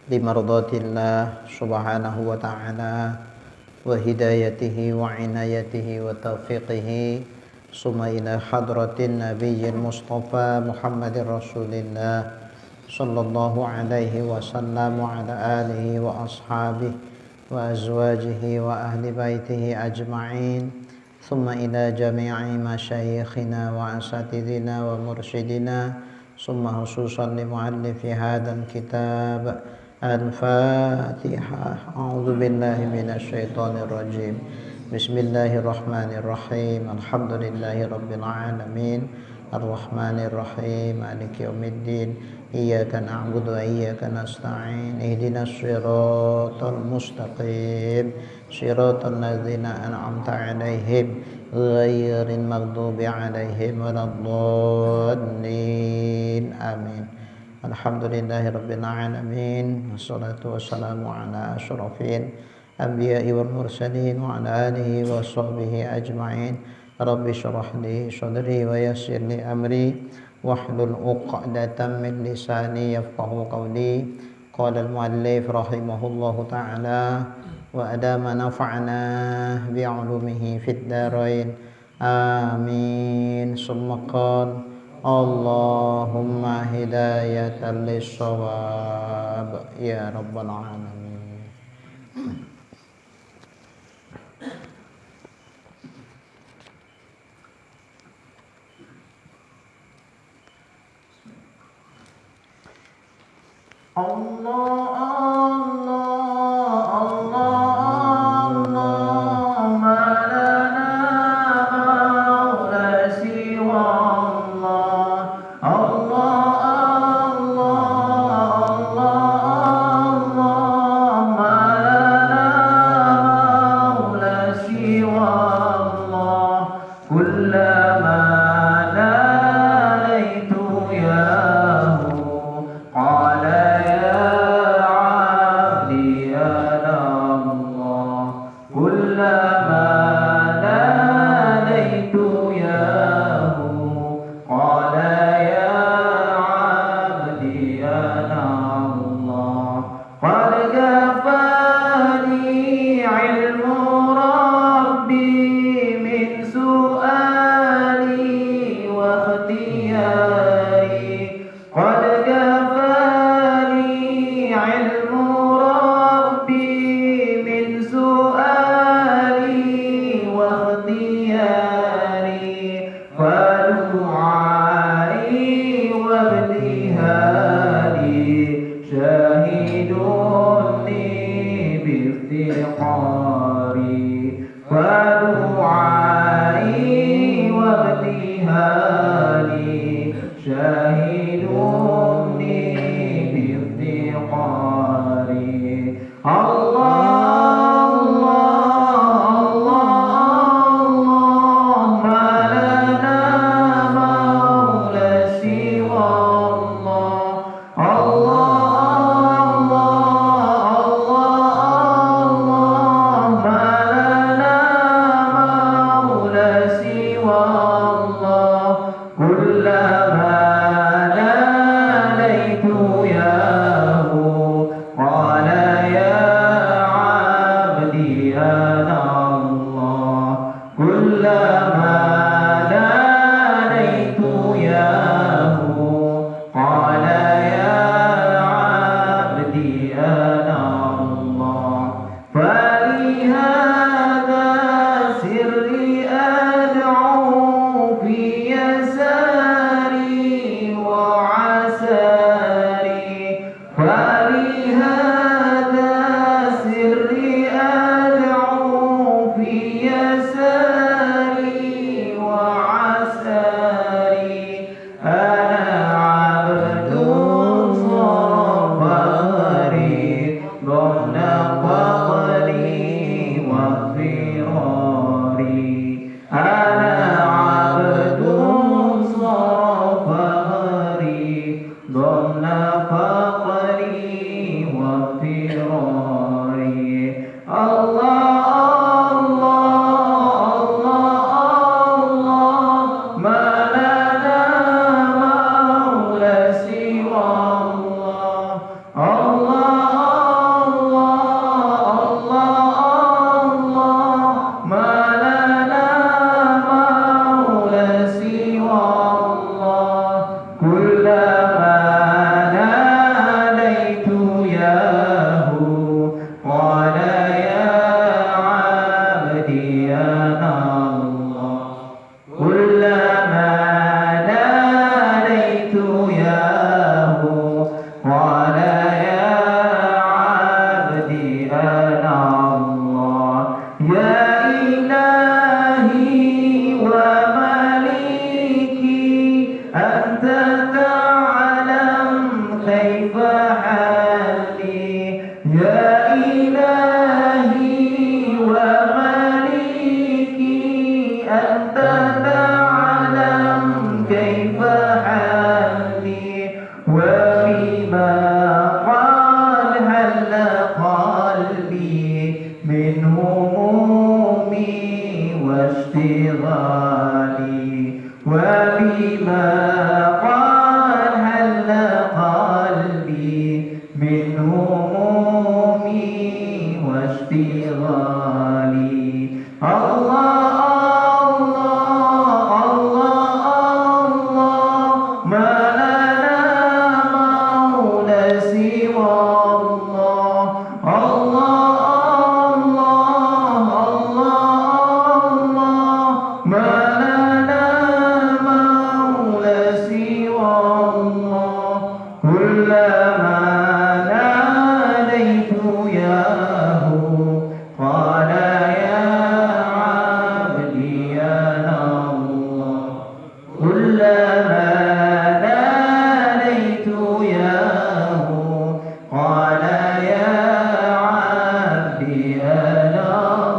limardatillah subhanahu wa ta'ala wa hidayatihi wa inayatihi wa taufiqihi summa ila hadratin nabiyyil mustafa Muhammadir Rasulillah sallallahu alaihi wasallam wa ala alihi wa ashabihi wa azwajihi wa ahli baitihi ajma'in summa ila jami'i masyayikhina wa asatidina wa mursyidina summa khususan li muallifi hadzal kitab Al-Fatihah. A'udzu billahi minasy syaithanir rajim. Bismillahirrahmanirrahim. Alhamdulillahi rabbil alamin. Arrahmanir rahim. Maliki yaumiddin. Iyyaka na'budu wa iyyaka nasta'in. Ihdinas shiratal mustaqim. Shiratal ladzina an'amta 'alaihim ghairil maghdubi 'alaihim waladdallin. Amin. Alhamdulillahi rabbil alamin. Wassalatu wassalamu ala asyrafil anbiya'i wal mursalin wa ala alihi wa sahbihi ajma'in. Rabbi shrah li sadri wa yassir li amri wahlul 'uqdatam min lisani yafqahu qawli. Qala al-muallif rahimahullahu ta'ala wa adama nafa'na bi'ulumihi fid dharain. Amin. Summa qala Allahumma hidayatan lis-shawab ya rabbal alamin. ضمن فقري Ya ilahi wa maliki anta ta'lam kaifa hali wa bima qad halla qalbi min humumi wastighlali wa bima qad halla qalbi min humumi wastighlali. Allah Allah Allah Allah ma lana maula siwa Allah. Allah Allah Allah ma lana maula siwa Allah. Kullama nadaitu yahu qala ya abdi ya Allah. Kullama nadaitu yahu qala ya abdi ya Allah.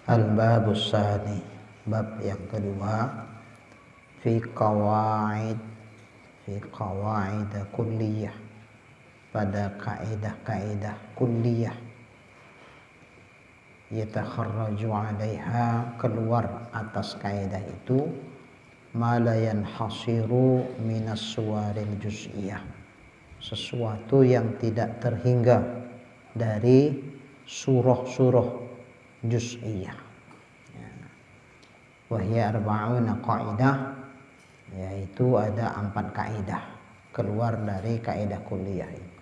Al-babus sani, bab yang kedua, fi qawaid kulliyah, pada kaidah kulliyah, yatakharraju 'alaiha, keluar atas kaidah itu, ma la yanhasiru minas suwaril juz'iyah, sesuatu yang tidak terhingga dari surah-surah juz'iyah. Wahya arba'una qaidah, yaitu ada 4 kaidah keluar dari kaidah kulliyah ini.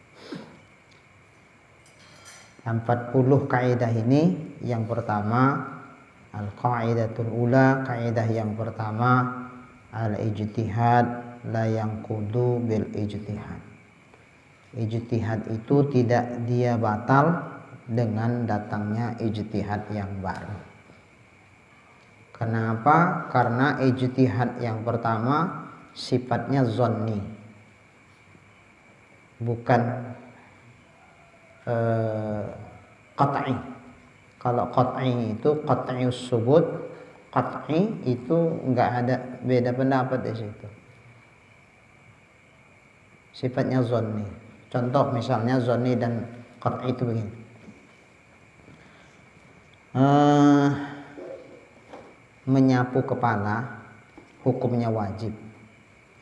40 kaidah ini, yang pertama al-qaidatul ula, kaidah yang pertama al-ijtihad la yanqudu bil ijtihad. Ijtihad itu tidak dia batal dengan datangnya ijtihad yang baru. Kenapa? Karena ijtihad yang pertama sifatnya zonni, bukan qat'i. Kalau qat'i itu qat'ius subut, qat'i itu enggak ada beda pendapat di situ. Sifatnya zonni. Contoh misalnya zonni dan qat'i itu begini. Menyapu kepala hukumnya wajib,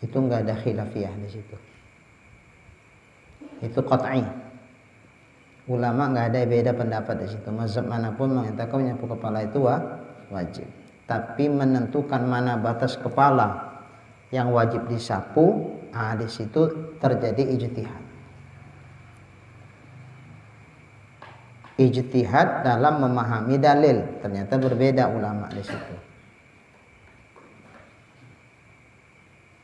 itu enggak ada khilafiyah di situ. Itu qat'i. Ulama enggak ada beda pendapat di situ. Mazhab manapun mengatakan menyapu kepala itu wajib. Tapi menentukan mana batas kepala yang wajib disapu, di situ terjadi ijtihad. Ijtihad dalam memahami dalil, ternyata berbeda ulama di situ.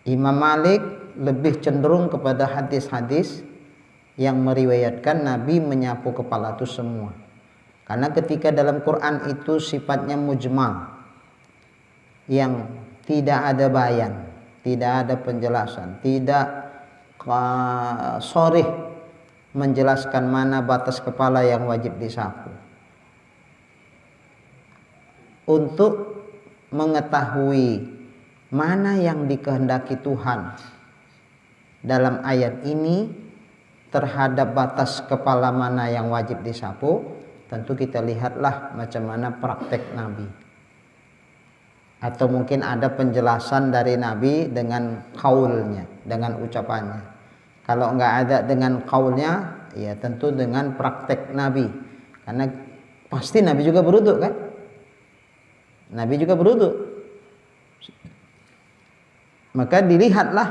Imam Malik lebih cenderung kepada hadis-hadis yang meriwayatkan Nabi menyapu kepala itu semua. Karena ketika dalam Quran itu sifatnya mujmal, yang tidak ada bayan, tidak ada penjelasan, tidak sharih menjelaskan mana batas kepala yang wajib disapu. Untuk mengetahui mana yang dikehendaki Tuhan dalam ayat ini terhadap batas kepala mana yang wajib disapu, tentu kita lihatlah macam mana praktek Nabi. Atau mungkin ada penjelasan dari Nabi dengan qaulnya, dengan ucapannya. Kalau enggak ada dengan qaulnya, ya tentu dengan praktek Nabi. Karena pasti Nabi juga berwudu kan? Nabi juga berwudu. Maka dilihatlah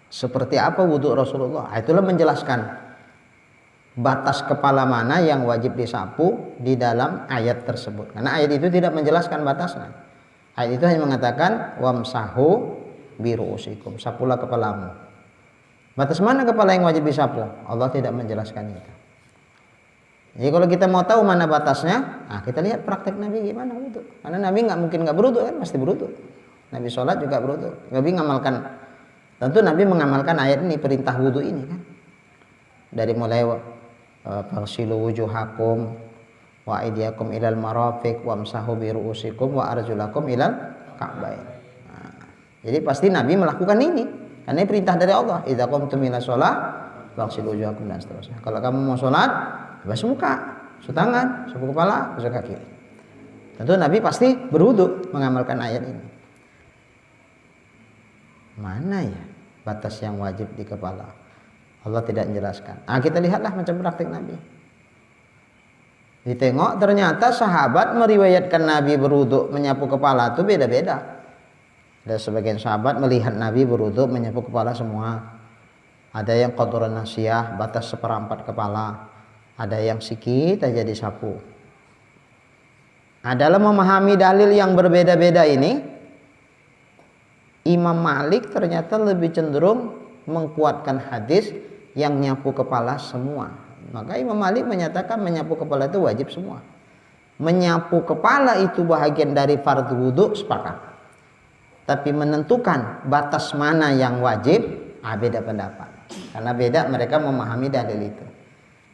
seperti apa wudu Rasulullah. Itulah menjelaskan batas kepala mana yang wajib disapu di dalam ayat tersebut. Karena ayat itu tidak menjelaskan batasnya. Ayat itu hanya mengatakan wamsahu bi ru'usikum. Sapulah kepalamu. Batas mana kepala yang wajib disapu? Allah tidak menjelaskan itu. Jadi kalau kita mau tahu mana batasnya, kita lihat praktek Nabi gimana wudhu. Karena Nabi nggak mungkin nggak berwudhu kan, pasti berwudhu. Nabi sholat juga berwudhu. Nabi tentu Nabi mengamalkan ayat ini, perintah wudhu ini kan. Dari mulai faghsilu wujuhakum wa aydiyakum ilal marafiq wamsahu bi ru'usikum wa arjulakum ilal ka'bain. Jadi pasti Nabi melakukan ini karena ini perintah dari Allah. Idza qumtum ila shalah faghsilu wujuhakum dan seterusnya. Kalau kamu mau sholat, basuh muka, basuh tangan, basuh kepala, basuh kaki. Tentu Nabi pasti berwudu mengamalkan ayat ini. Mana ya batas yang wajib di kepala? Allah tidak menjelaskan. Kita lihatlah macam praktik Nabi. Ditengok ternyata sahabat meriwayatkan Nabi berwudu menyapu kepala itu beda-beda. Ada sebagian sahabat melihat Nabi berwudu menyapu kepala semua. Ada yang qadrun nasiyah, batas seperempat kepala. Ada yang sikit aja disapu. Dalam memahami dalil yang berbeda-beda ini, Imam Malik ternyata lebih cenderung mengkuatkan hadis yang nyapu kepala semua. Maka Imam Malik menyatakan menyapu kepala itu wajib semua. Menyapu kepala itu bahagian dari fardu wudu, sepakat. Tapi menentukan batas mana yang wajib, beda pendapat. Karena beda mereka memahami dalil itu.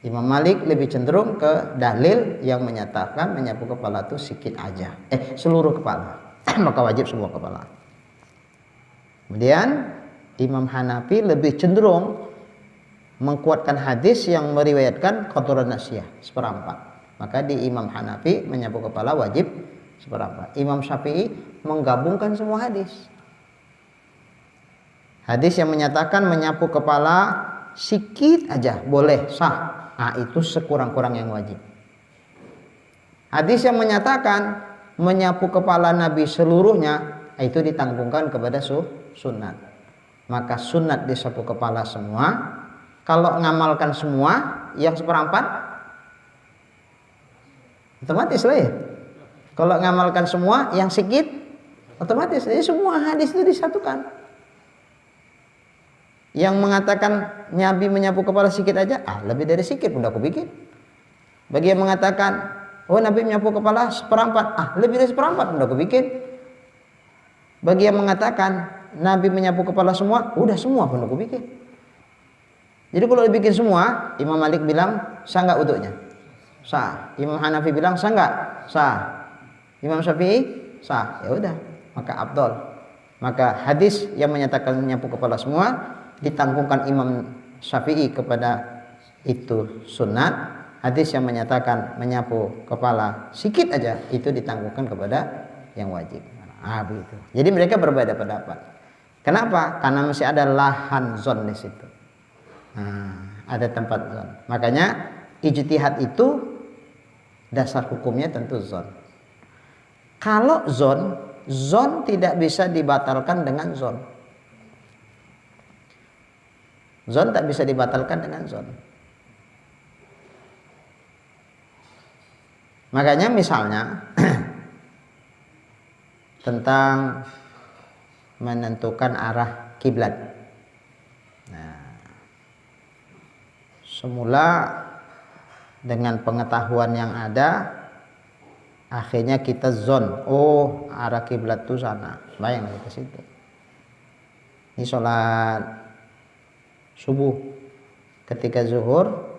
Imam Malik lebih cenderung ke dalil yang menyatakan menyapu kepala itu sikit aja, seluruh kepala. Maka wajib semua kepala. Kemudian Imam Hanafi lebih cenderung mengkuatkan hadis yang meriwayatkan qadrun nasiyah, seperempat. Maka di Imam Hanafi menyapu kepala wajib seperempat. Imam Syafi'i menggabungkan semua hadis. Hadis yang menyatakan menyapu kepala sikit aja boleh, sah. Itu sekurang-kurang yang wajib. Hadis yang menyatakan menyapu kepala Nabi seluruhnya, itu ditanggungkan kepada sunat. Maka sunat disapu kepala semua. Kalau ngamalkan semua yang seperempat, otomatis lah ya. Kalau ngamalkan semua yang sedikit, otomatis. Jadi semua hadis itu disatukan. Yang mengatakan Nabi menyapu kepala sedikit aja, lebih dari sedikit udah aku bikin. Bagi yang mengatakan, Nabi menyapu kepala seperempat, lebih dari seperempat udah aku bikin. Bagi yang mengatakan Nabi menyapu kepala semua, udah semua pun aku bikin. Jadi kalau dibikin semua, Imam Malik bilang sah nggak wudunya? Sah. Imam Hanafi bilang sah nggak? Sah. Imam Syafi'i sah. Ya udah, maka afdal. Maka hadis yang menyatakan menyapu kepala semua ditanggungkan Imam Syafi'i kepada itu sunat. Hadis yang menyatakan menyapu kepala sedikit aja itu ditanggungkan kepada yang wajib. Begitu. Jadi mereka berbeda pendapat. Kenapa? Karena masih ada lahan zon di situ. Ada tempat zon. Makanya ijtihad itu dasar hukumnya tentu zon. Kalau zon tidak bisa dibatalkan dengan zon. Zon tak bisa dibatalkan dengan zon. Makanya misalnya tentang menentukan arah kiblat. Semula dengan pengetahuan yang ada, akhirnya kita zon, arah kiblat itu sana, bayang ke situ. Ini sholat subuh, ketika zuhur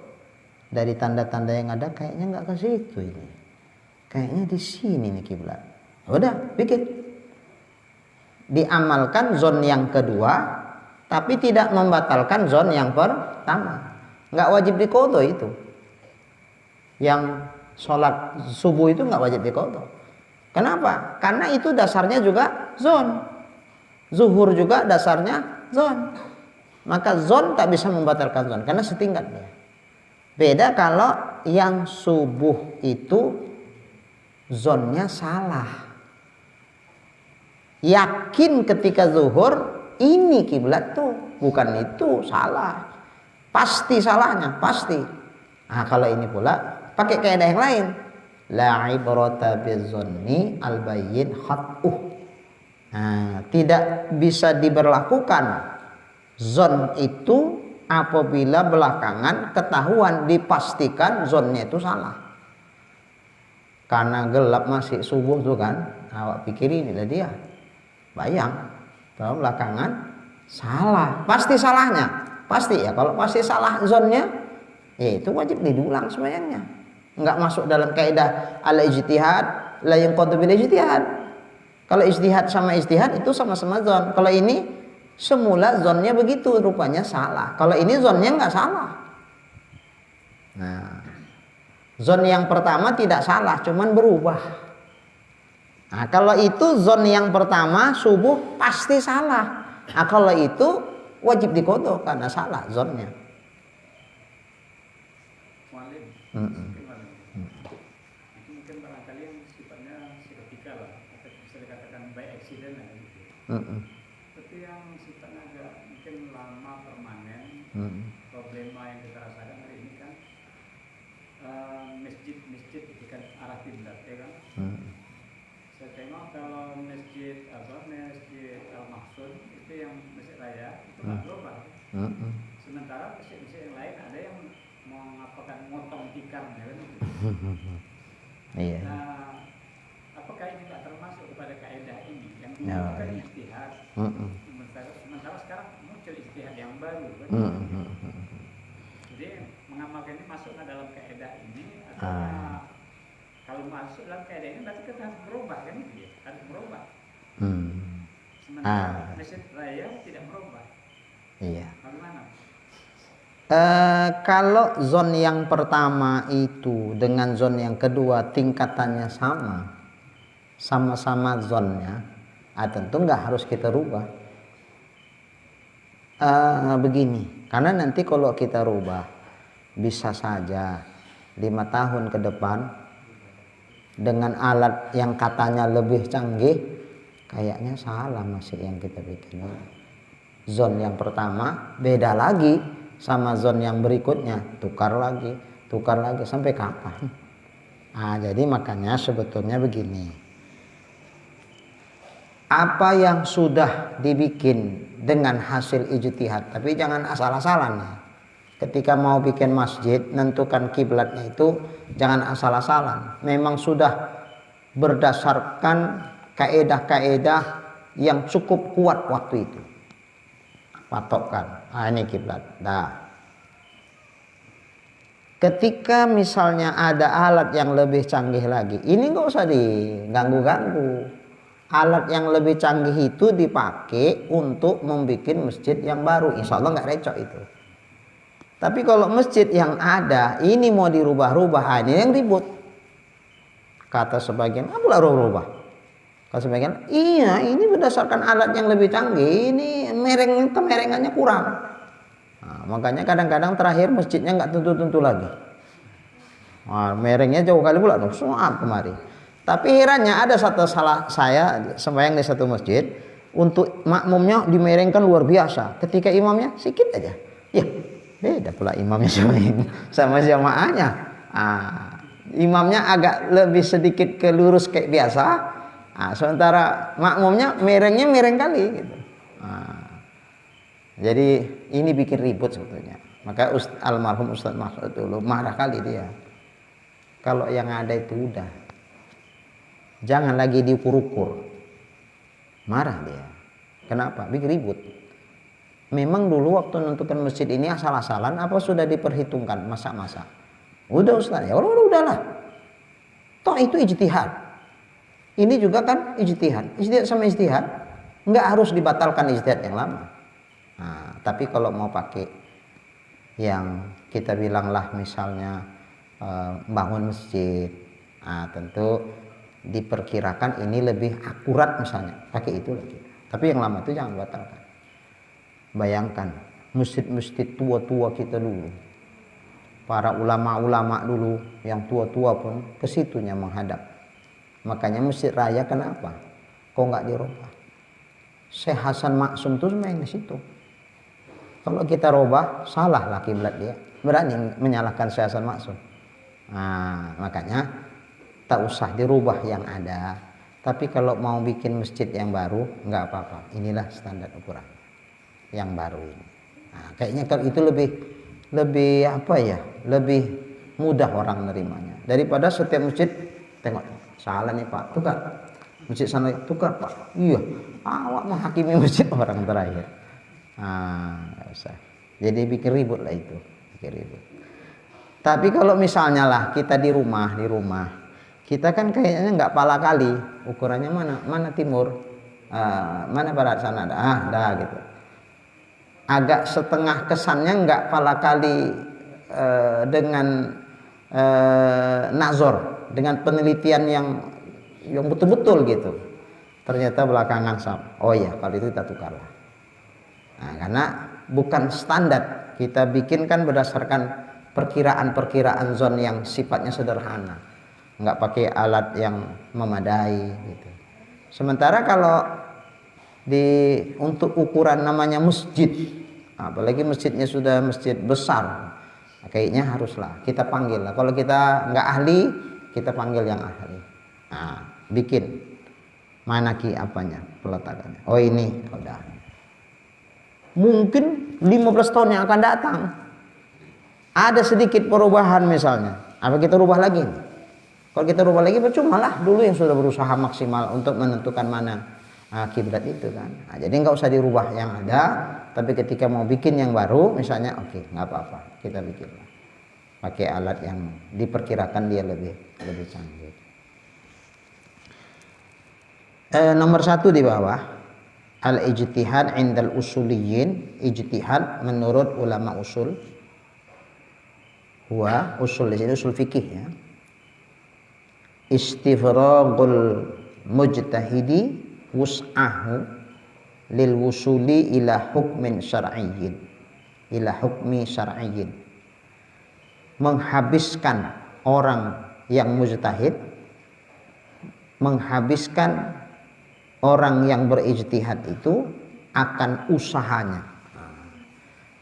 dari tanda-tanda yang ada kayaknya nggak ke situ ini, kayaknya di sini nih kiblat. Udah bikin, diamalkan zon yang kedua, tapi tidak membatalkan zon yang pertama. Nggak wajib diqodho itu. Yang sholat subuh itu nggak wajib diqodho. Kenapa? Karena itu dasarnya juga zon. Zuhur juga dasarnya zon. Maka zon tak bisa membatalkan zon karena setingkat dia. Beda kalau yang subuh itu zonnya salah. Yakin ketika zuhur ini kiblat tuh, bukan itu, salah. Pasti salahnya, pasti. Kalau ini pula pakai kaidah yang lain. La ibrata bizanni albayyin khat'uh. Nah, tidak bisa diberlakukan zon itu apabila belakangan ketahuan dipastikan zonnya itu salah. Karena gelap masih subuh tuh kan, awak pikir inilah dia. Bayang, tahu belakangan salah, pasti salahnya. Pasti ya, kalau pasti salah zonnya, ya itu wajib didulang semuanya. Enggak masuk dalam kaidah al-ijtihad la yanqadu bil ijtihad. Kalau ijtihad sama ijtihad itu sama-sama zon. Kalau ini semula zonnya begitu, rupanya salah. Kalau ini zonnya nggak salah. Nah, zon yang pertama tidak salah, cuman berubah. Nah, kalau itu zon yang pertama subuh pasti salah. Nah, kalau itu wajib dikodok karena salah zonnya. Itu mungkin barangkali yang sifatnya seketika lah, atau bisa dikatakan by accident lah gitu. Tapi yang sifatnya agak mungkin lama permanen, problema yang kita rasakan hari ini kan masjid itu kan arah kiblat ya kan. Saya tengok kalau masjid Al-Maqsud itu yang masjid raya itu nggak berubah. Sementara masjid-masjid yang lain ada yang mengapakan motong tikarnya kan gitu. Iya. Nah, apakah ini tidak termasuk kepada kaidah ini yang bukan ijtihad? Sementara sekarang muncul ijtihad yang baru kan? Jadi mengamalkan ini masuk dalam kaidah ini atau kalau masuk dalam kaidah ini berarti kita harus berubah kan itu ya? Harus berubah. Sementara masjid raya tidak berubah. Iya. Bagaimana? Kalau zon yang pertama itu dengan zon yang kedua tingkatannya sama-sama zonnya, tentu nggak harus kita rubah. Begini, karena nanti kalau kita rubah bisa saja 5 tahun ke depan dengan alat yang katanya lebih canggih, kayaknya salah masih yang kita bikin. Zon yang pertama beda lagi sama zon yang berikutnya, tukar lagi sampai kapan? Jadi makanya sebetulnya begini, apa yang sudah dibikin dengan hasil ijtihad, tapi jangan asal-asalan ya. Ketika mau bikin masjid, nentukan kiblatnya itu jangan asal-asalan. Memang sudah berdasarkan kaedah-kaedah yang cukup kuat waktu itu. Patokkan, ini kiblat. Ketika misalnya ada alat yang lebih canggih lagi, ini nggak usah diganggu-ganggu. Alat yang lebih canggih itu dipakai untuk membuat masjid yang baru, insya Allah nggak recok itu. Tapi kalau masjid yang ada ini mau dirubah-rubah, ini yang ribut. Kata sebagian, apalah rubah. Kata sebagian, iya ini berdasarkan alat yang lebih canggih, ini kemerengannya kurang. Makanya kadang-kadang terakhir masjidnya nggak tentu-tentu lagi. Merengnya jauh kali pula, soal kemari. Tapi herannya ada satu salah saya sembahyang di satu masjid, untuk makmumnya dimerengkan luar biasa. Ketika imamnya sedikit aja, ya beda pula imamnya sama jamaahnya. Imamnya agak lebih sedikit ke lurus kayak biasa. Sementara makmumnya merengnya mereng kali gitu. Jadi ini bikin ribut sebetulnya. Maka almarhum Ustaz Maksud dulu marah kali dia. Kalau yang ada itu udah, jangan lagi diukur-ukur. Marah dia. Kenapa? Bikin ribut. Memang dulu waktu menentukan masjid ini asal-asalan apa sudah diperhitungkan masa-masa? Udah Ustaz, ya udahlah. Toh itu ijtihad. Ini juga kan ijtihad. Ijtihad sama ijtihad nggak harus dibatalkan ijtihad yang lama. Tapi kalau mau pakai yang kita bilanglah misalnya bangun masjid, tentu diperkirakan ini lebih akurat misalnya, pakai itu lagi. Tapi yang lama itu jangan batalkan. Bayangkan masjid-masjid tua-tua kita dulu, para ulama-ulama dulu yang tua-tua pun ke situnya menghadap. Makanya masjid raya kenapa? Kok nggak dirubah? Syekh Hasan Maksum tuh main di situ. Kalau kita robah, salah lah kiblat dia. Berani menyalahkan Syekh Hasan Maksum. Makanya tak usah dirubah yang ada. Tapi kalau mau bikin masjid yang baru nggak apa-apa. Inilah standar ukuran yang baru ini. Nah, kayaknya kalau itu lebih apa ya? Lebih mudah orang nerimanya daripada setiap masjid tengok salah nih Pak, tukar masjid sana, tukar Pak, iya awak menghakimi masjid orang terakhir. Nggak usah. Jadi bikin ribut lah itu, bikin ribut. Tapi kalau misalnya lah kita di rumah kita kan kayaknya nggak pala kali ukurannya mana timur, mana barat sana dah gitu. Agak setengah kesannya nggak pala kali dengan nazar, dengan penelitian yang betul-betul gitu. Ternyata belakangan oh iya kalau itu kita tukar lah. Nah, karena bukan standar, kita bikin kan berdasarkan perkiraan zon yang sifatnya sederhana, nggak pakai alat yang memadai gitu. Sementara kalau untuk ukuran namanya masjid, apalagi masjidnya sudah masjid besar, kayaknya haruslah kita panggil lah. Kalau kita nggak ahli, kita panggil yang ahli. Bikin mana apanya peletakannya. Oh ini udah. Mungkin 15 tahun yang akan datang ada sedikit perubahan misalnya. Apa kita rubah lagi? Kalau kita rubah lagi percuma lah. Dulu yang sudah berusaha maksimal untuk menentukan mana kiblat itu kan. Jadi nggak usah dirubah yang ada. Tapi ketika mau bikin yang baru, misalnya oke, nggak apa-apa, kita bikin pakai alat yang diperkirakan dia lebih canggih. Nomor 1 di bawah. Al-ijtihad indal usuliyin, ijtihad menurut ulama usul. Usul di sini usul fikih ya. Istifragul mujtahidi wus'ahu lil wusuli ila hukmin syar'iyyin. Menghabiskan orang yang mujtahid, menghabiskan orang yang berijtihad itu akan usahanya.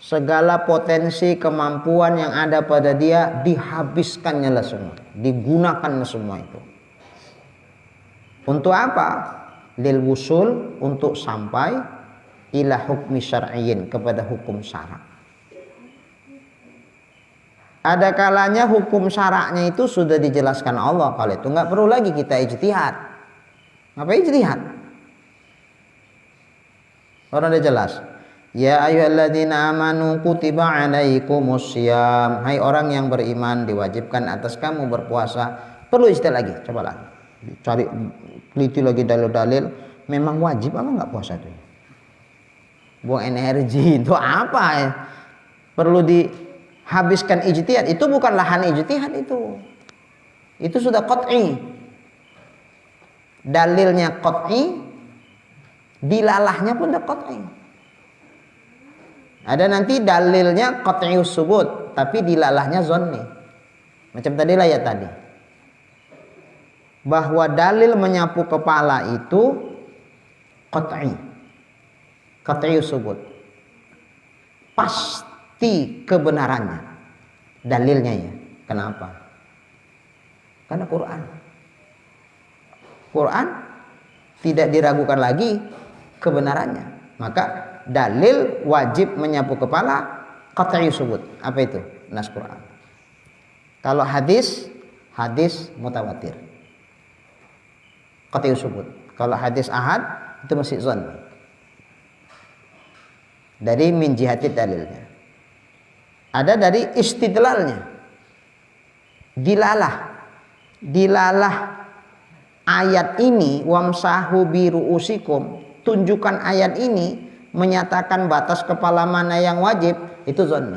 Segala potensi kemampuan yang ada pada dia dihabiskannya lah semua, digunakan semua itu. Untuk apa? Lil wusul, untuk sampai ila hukmi syar'iyyin, kepada hukum syarak. Ada kalanya hukum syaraknya itu sudah dijelaskan Allah, kalau itu nggak perlu lagi kita ijtihad. Ngapain ijtihad? Orang udah jelas. Ya ayyuhalladzina amanu kutiba alaikumussyam. Hai orang yang beriman, diwajibkan atas kamu berpuasa. Perlu istilah lagi, cobalah. Cari teliti lagi dalil-dalil. Memang wajib apa enggak puasa itu? Buang energi itu apa ya? Perlu dihabiskan ijtihad. Itu bukan lahan ijtihad itu. Itu sudah qat'i. Dalilnya qat'i. Dilalahnya pun udah qat'i. Ada nanti dalilnya qat'ius subut, tapi dilalahnya zonni. Macam tadi lah ya tadi. Bahwa dalil menyapu kepala itu qat'i. Qat'ius subut. Pasti kebenarannya. Dalilnya ya. Kenapa? Karena Quran tidak diragukan lagi kebenarannya. Maka dalil wajib menyapu kepala qat'i subut. Apa itu? Nas Quran. Kalau hadis mutawatir. Qat'i subut. Kalau hadis ahad itu masih zon. Dari min jihati dalilnya. Ada dari istidlalnya. Dilalah ayat ini wamsahu bi ru'usikum, tunjukkan ayat ini menyatakan batas kepala mana yang wajib, itu zonni.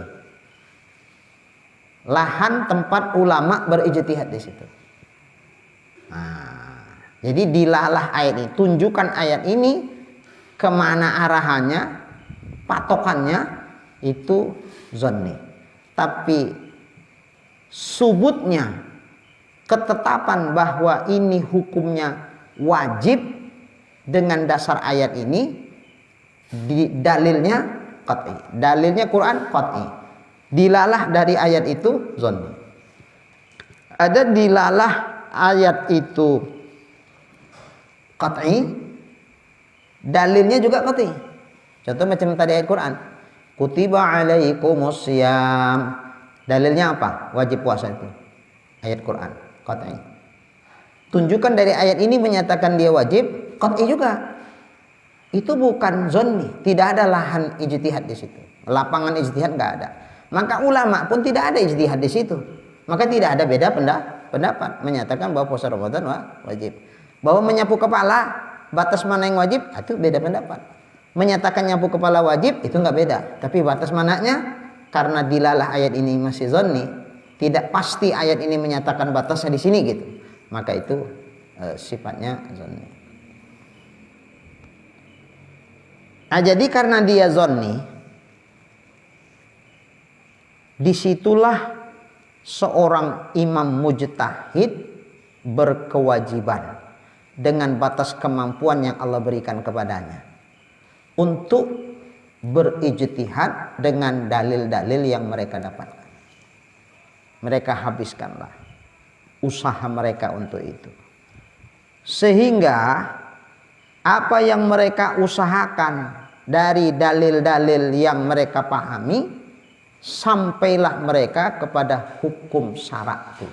Lahan tempat ulama berijtihad di situ. Jadi dilalah ayat ini, tunjukkan ayat ini kemana arahannya, patokannya itu zonni. Tapi subutnya, ketetapan bahwa ini hukumnya wajib dengan dasar ayat ini, dalilnya qat'i. Dalilnya Quran qat'i. Dilalah dari ayat itu zonni. Ada dilalah ayat itu qat'i, dalilnya juga qat'i. Contoh macam tadi ayat Quran, kutiba alaikumus syiyam, dalilnya apa? Wajib puasa itu ayat Quran, qat'i. Tunjukkan dari ayat ini menyatakan dia wajib, qat'i juga. Itu bukan zonni, tidak ada lahan ijtihad di situ, lapangan ijtihad nggak ada. Maka ulama pun tidak ada ijtihad di situ, maka tidak ada beda pendapat menyatakan bahwa puasa Ramadan wajib. Bahwa menyapu kepala, batas mana yang wajib, itu beda pendapat. Menyatakan nyapu kepala wajib, itu nggak beda. Tapi batas mananya, karena dilalah ayat ini masih zonni, tidak pasti ayat ini menyatakan batasnya di sini gitu. Maka itu sifatnya zonni. Nah, jadi karena dia zonni, disitulah seorang imam mujtahid berkewajiban dengan batas kemampuan yang Allah berikan kepadanya untuk berijtihad dengan dalil-dalil yang mereka dapatkan. Mereka habiskanlah usaha mereka untuk itu, sehingga apa yang mereka usahakan dari dalil-dalil yang mereka pahami, sampailah mereka kepada hukum syara' itu.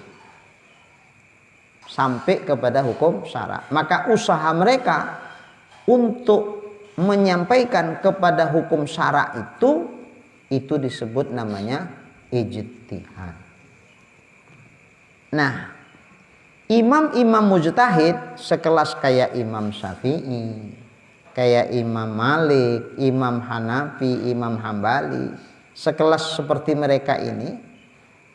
Sampai kepada hukum syara'. Maka usaha mereka untuk menyampaikan kepada hukum syara' itu disebut namanya ijtihad. Nah, imam-imam mujtahid sekelas kayak Imam Syafi'i, kayak Imam Malik, Imam Hanafi, Imam Hambali, sekelas seperti mereka ini,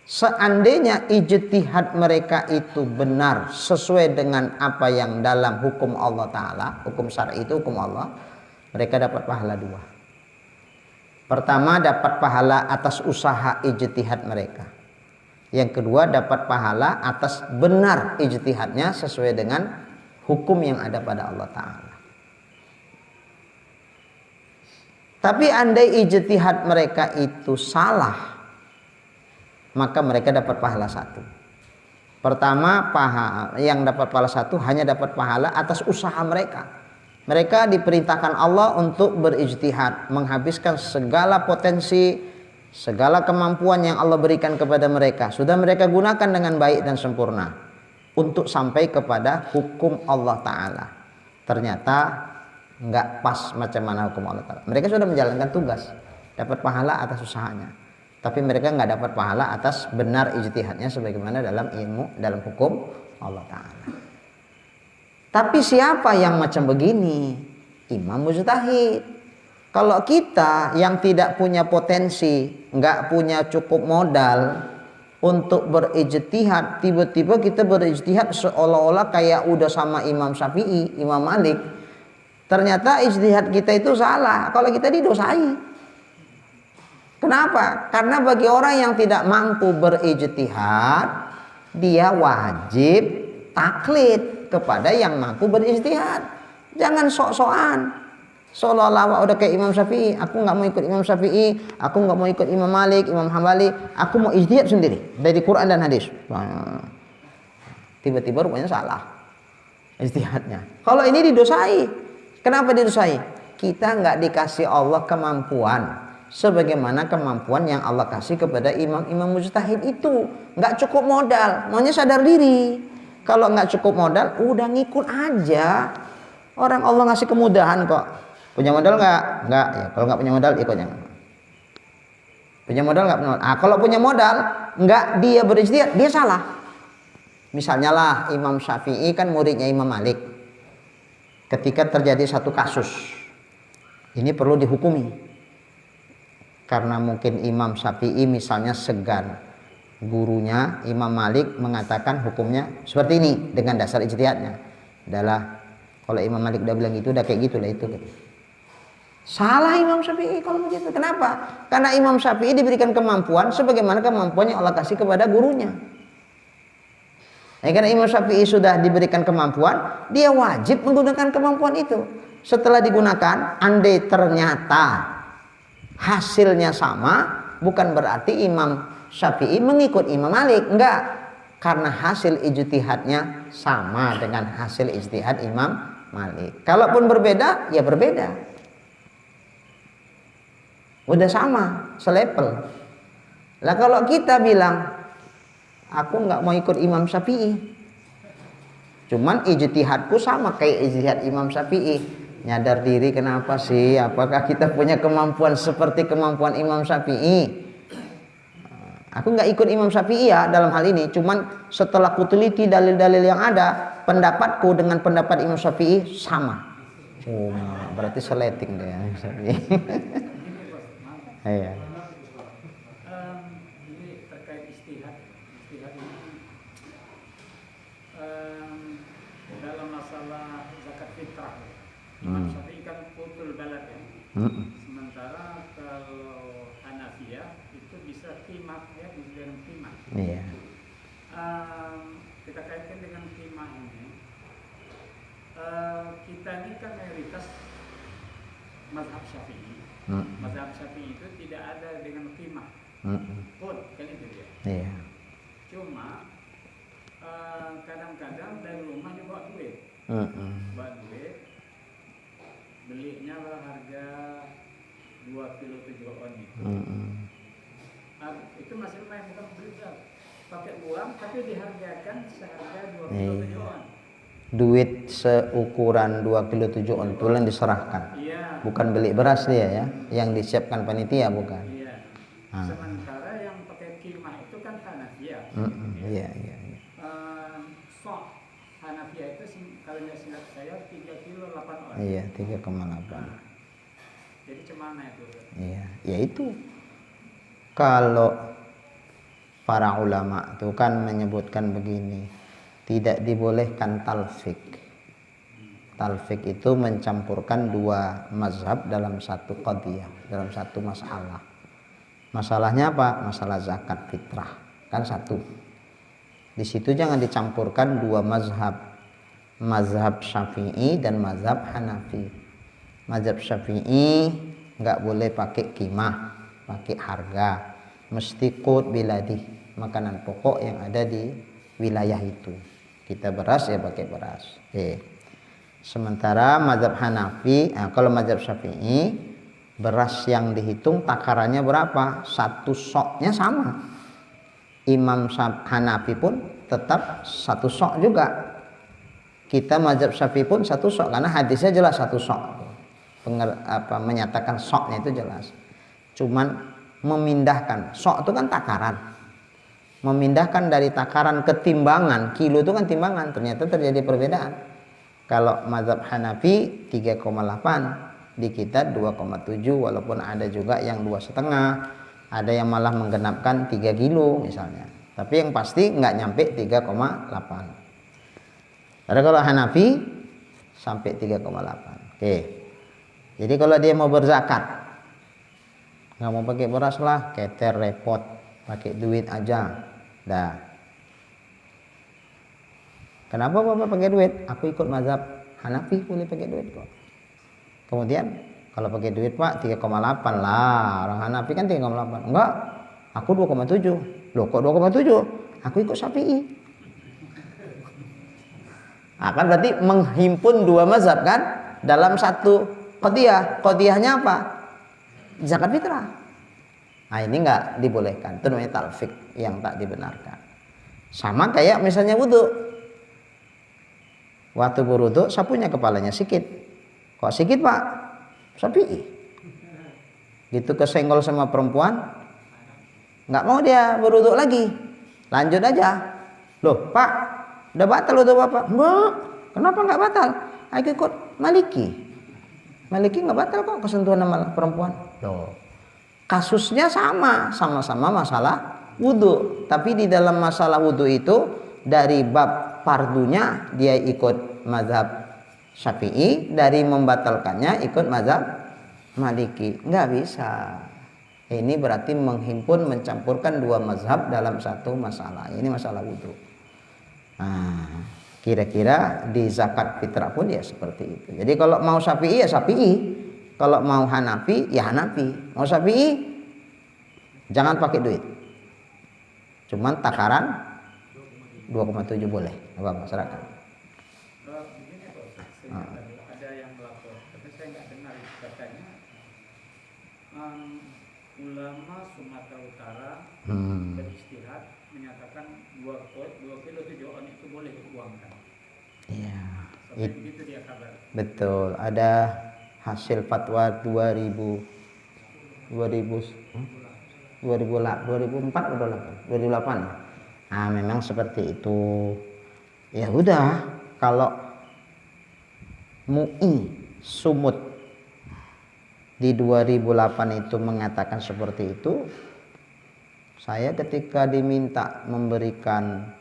seandainya ijtihad mereka itu benar sesuai dengan apa yang dalam hukum Allah Ta'ala, hukum syar'i itu hukum Allah, mereka dapat pahala dua. Pertama, dapat pahala atas usaha ijtihad mereka. Yang kedua, dapat pahala atas benar ijtihadnya sesuai dengan hukum yang ada pada Allah Ta'ala. Tapi andai ijtihad mereka itu salah, maka mereka dapat pahala satu. Pertama, yang dapat pahala satu hanya dapat pahala atas usaha mereka. Mereka diperintahkan Allah untuk berijtihad, menghabiskan segala potensi, segala kemampuan yang Allah berikan kepada mereka. Sudah mereka gunakan dengan baik dan sempurna untuk sampai kepada hukum Allah Ta'ala. Ternyata nggak pas macam mana hukum Allah Ta'ala. Mereka sudah menjalankan tugas, dapat pahala atas usahanya, tapi mereka nggak dapat pahala atas benar ijtihadnya sebagaimana dalam ilmu, dalam hukum Allah Ta'ala. Tapi siapa yang macam begini? Imam mujtahid. Kalau kita yang tidak punya potensi, nggak punya cukup modal untuk berijtihad, tiba-tiba kita berijtihad seolah-olah kayak udah sama Imam Syafi'i, Imam Malik, ternyata ijtihad kita itu salah. Kalau kita didosai. Kenapa? Karena bagi orang yang tidak mampu berijtihad, dia wajib taklid kepada yang mampu berijtihad. Jangan sok-sokan, seolah-olah udah kayak Imam Syafi'i. Aku nggak mau ikut Imam Syafi'i, aku nggak mau ikut Imam Malik, Imam Hambali. Aku mau ijtihad sendiri dari Quran dan hadis. Tiba-tiba rupanya salah ijtihadnya. Kalau ini didosai. Kenapa didosai? Kita nggak dikasih Allah kemampuan sebagaimana kemampuan yang Allah kasih kepada imam-imam mujtahid itu. Nggak cukup modal, maunya sadar diri. Kalau nggak cukup modal, udah ngikut aja. Orang Allah ngasih kemudahan kok. Punya modal nggak? Nggak. Ya, kalau nggak punya modal, ikutnya. Punya modal nggak? Kalau punya modal, nggak dia berijtihad, dia salah. Misalnya lah, Imam Syafi'i kan muridnya Imam Malik. Ketika terjadi satu kasus, ini perlu dihukumi. Karena mungkin Imam Syafi'i misalnya segan. Gurunya Imam Malik mengatakan hukumnya seperti ini dengan dasar ijtihadnya. Adalah kalau Imam Malik udah bilang gitu, udah kayak gitu lah itu. Salah Imam Syafi'i kalau begitu. Kenapa? Karena Imam Syafi'i diberikan kemampuan sebagaimana kemampuan yang Allah kasih kepada gurunya. Karena Imam Syafi'i sudah diberikan kemampuan, dia wajib menggunakan kemampuan itu. Setelah digunakan, andai ternyata hasilnya sama, bukan berarti Imam Syafi'i mengikut Imam Malik, enggak, karena hasil ijtihadnya sama dengan hasil ijtihad Imam Malik. Kalaupun berbeda, ya berbeda. Udah sama, selevel. Lah kalau kita bilang, aku nggak mau ikut Imam Syafi'i, cuman ijtihadku sama kayak ijtihad Imam Syafi'i. Nyadar diri kenapa sih? Apakah kita punya kemampuan seperti kemampuan Imam Syafi'i? Aku nggak ikut Imam Syafi'i ya dalam hal ini. Cuman setelah kuteliti dalil-dalil yang ada, pendapatku dengan pendapat Imam Syafi'i sama. Oh, berarti seleting deh Imam Syafi'i. Iya. Ini terkait istihad ini dalam masalah zakat fitrah. Imam Syafi'i kan putul balad ya. Sementara kalau Hanafiyah itu bisa qimah ya, dengan qimah. Iya. Kita kaitkan dengan qimah ini. Kita ini kan mayoritas mazhab Syafi'i. Mazhab Syafi'i itu tidak ada dengan qimah. Pun kan itu dia. Iya. Cuma kadang-kadang dari rumah dia bawa duit. Bawa duit. Belinya harga 2 kilo 7 on itu. Itu masih lumayan, bukan beli pakai uang tapi dihargakan seharga 2 kilo 7 on. Duit seukuran 2 kilo 7 on itu yang diserahkan. Iya. Bukan beli beras dia ya, yang disiapkan panitia bukan. Iya. Sementara yang pakai qimah itu kan Hanafiyah. Iya. Sok Hanafiyah itu kalau nggak silap saya 3 kilo 8 on. Iya, 3,8. Jadi cemana itu? Iya, ya itu. Kalau para ulama itu kan menyebutkan begini, tidak dibolehkan talfik. Talfik itu mencampurkan dua mazhab dalam satu qadiyah, dalam satu masalah. Masalahnya apa? Masalah zakat fitrah. Kan satu. Di situ jangan dicampurkan dua mazhab. Mazhab Syafi'i dan mazhab Hanafi. Mazhab Syafi'i nggak boleh pakai qimah, pakai harga. Mesti qut biladi, makanan pokok yang ada di wilayah itu. Kita beras ya pakai beras. Sementara mazhab Hanafi, kalau mazhab Syafi'i, beras yang dihitung takarannya berapa? Satu soknya sama. Imam Hanafi pun tetap satu sok juga. Kita mazhab Syafi'i pun satu sok, karena hadisnya jelas satu sok. Menyatakan soknya itu jelas. Cuman memindahkan, sok itu kan takaran. Memindahkan dari takaran ke timbangan, kilo itu kan timbangan, ternyata terjadi perbedaan. Kalau mazhab Hanafi 3,8, di kita 2,7, walaupun ada juga yang 2,5, ada yang malah menggenapkan 3 kilo misalnya. Tapi yang pasti nggak nyampe 3,8. Karena kalau Hanafi sampai 3,8. Oke. Jadi kalau dia mau berzakat, nggak mau pakai beras lah, keter repot, pakai duit aja. Dah. Kenapa Bapak pakai duit? Aku ikut mazhab Hanafi, boleh pakai duit kok. Kemudian kalau pakai duit Pak 3,8 lah. Orang Hanafi kan 3,8. Enggak, aku 2,7. Loh kok 2,7? Aku ikut Syafi'i. Kan berarti menghimpun dua mazhab kan dalam satu qadiyah. Qadiyahnya apa? Zakat fitrah. Nah ini enggak dibolehkan. Itu namanya talfik yang tak dibenarkan. Sama kayak misalnya wudu. Waktu berwudu sapunya kepalanya sikit. Kok sikit Pak? Syafi'i. Gitu kesenggol sama perempuan, nggak mau dia berwudu lagi. Lanjut aja. Loh Pak, udah batal wudu Bapak? Enggak. Kenapa nggak batal? Aku ikut Maliki. Maliki nggak batal kok kesentuhan sama perempuan. Loh. Kasusnya sama-sama masalah wudu. Tapi di dalam masalah wudu itu dari bab fardunya dia ikut mazhab Syafi'i, dari membatalkannya ikut mazhab Maliki. Nggak bisa. Ini berarti menghimpun, mencampurkan dua mazhab dalam satu masalah. Ini masalah wudu. Nah, kira-kira di zakat fitrah pun ya seperti itu. Jadi kalau mau Syafi'i ya Syafi'i, kalau mau Hanafi ya Hanafi. Mau Syafi'i jangan pakai duit. Cuman takaran 2,7 boleh. Apa masyarakat? Begini Pak, ulama Sumatera Utara beristihad menyatakan 2 kilo tujuan itu boleh diuangkan. Iya. Begitu dia kabar. Betul. Ada hasil fatwa 2004 atau 2008 ya. Nah, memang seperti itu. Ya udah, kalau MUI Sumut di 2008 itu mengatakan seperti itu, saya ketika diminta memberikan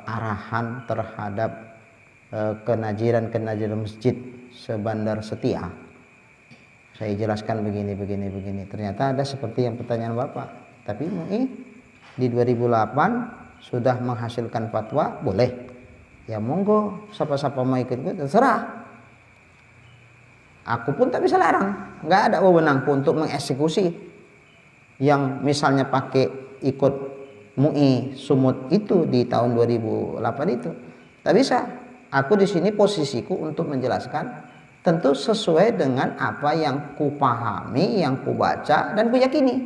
arahan terhadap kenajiran masjid sebandar Setia, saya jelaskan begini. Ternyata ada seperti yang pertanyaan Bapak. Tapi MUI di 2008 sudah menghasilkan fatwa boleh. Ya monggo, siapa-siapa mau ikut terserah. Aku pun tak bisa larang. Nggak ada wewenang pun untuk mengeksekusi yang misalnya pakai ikut MUI Sumut itu di tahun 2008 itu. Tak bisa. Aku di sini posisiku untuk menjelaskan tentu sesuai dengan apa yang kupahami, yang kubaca dan kuyakini.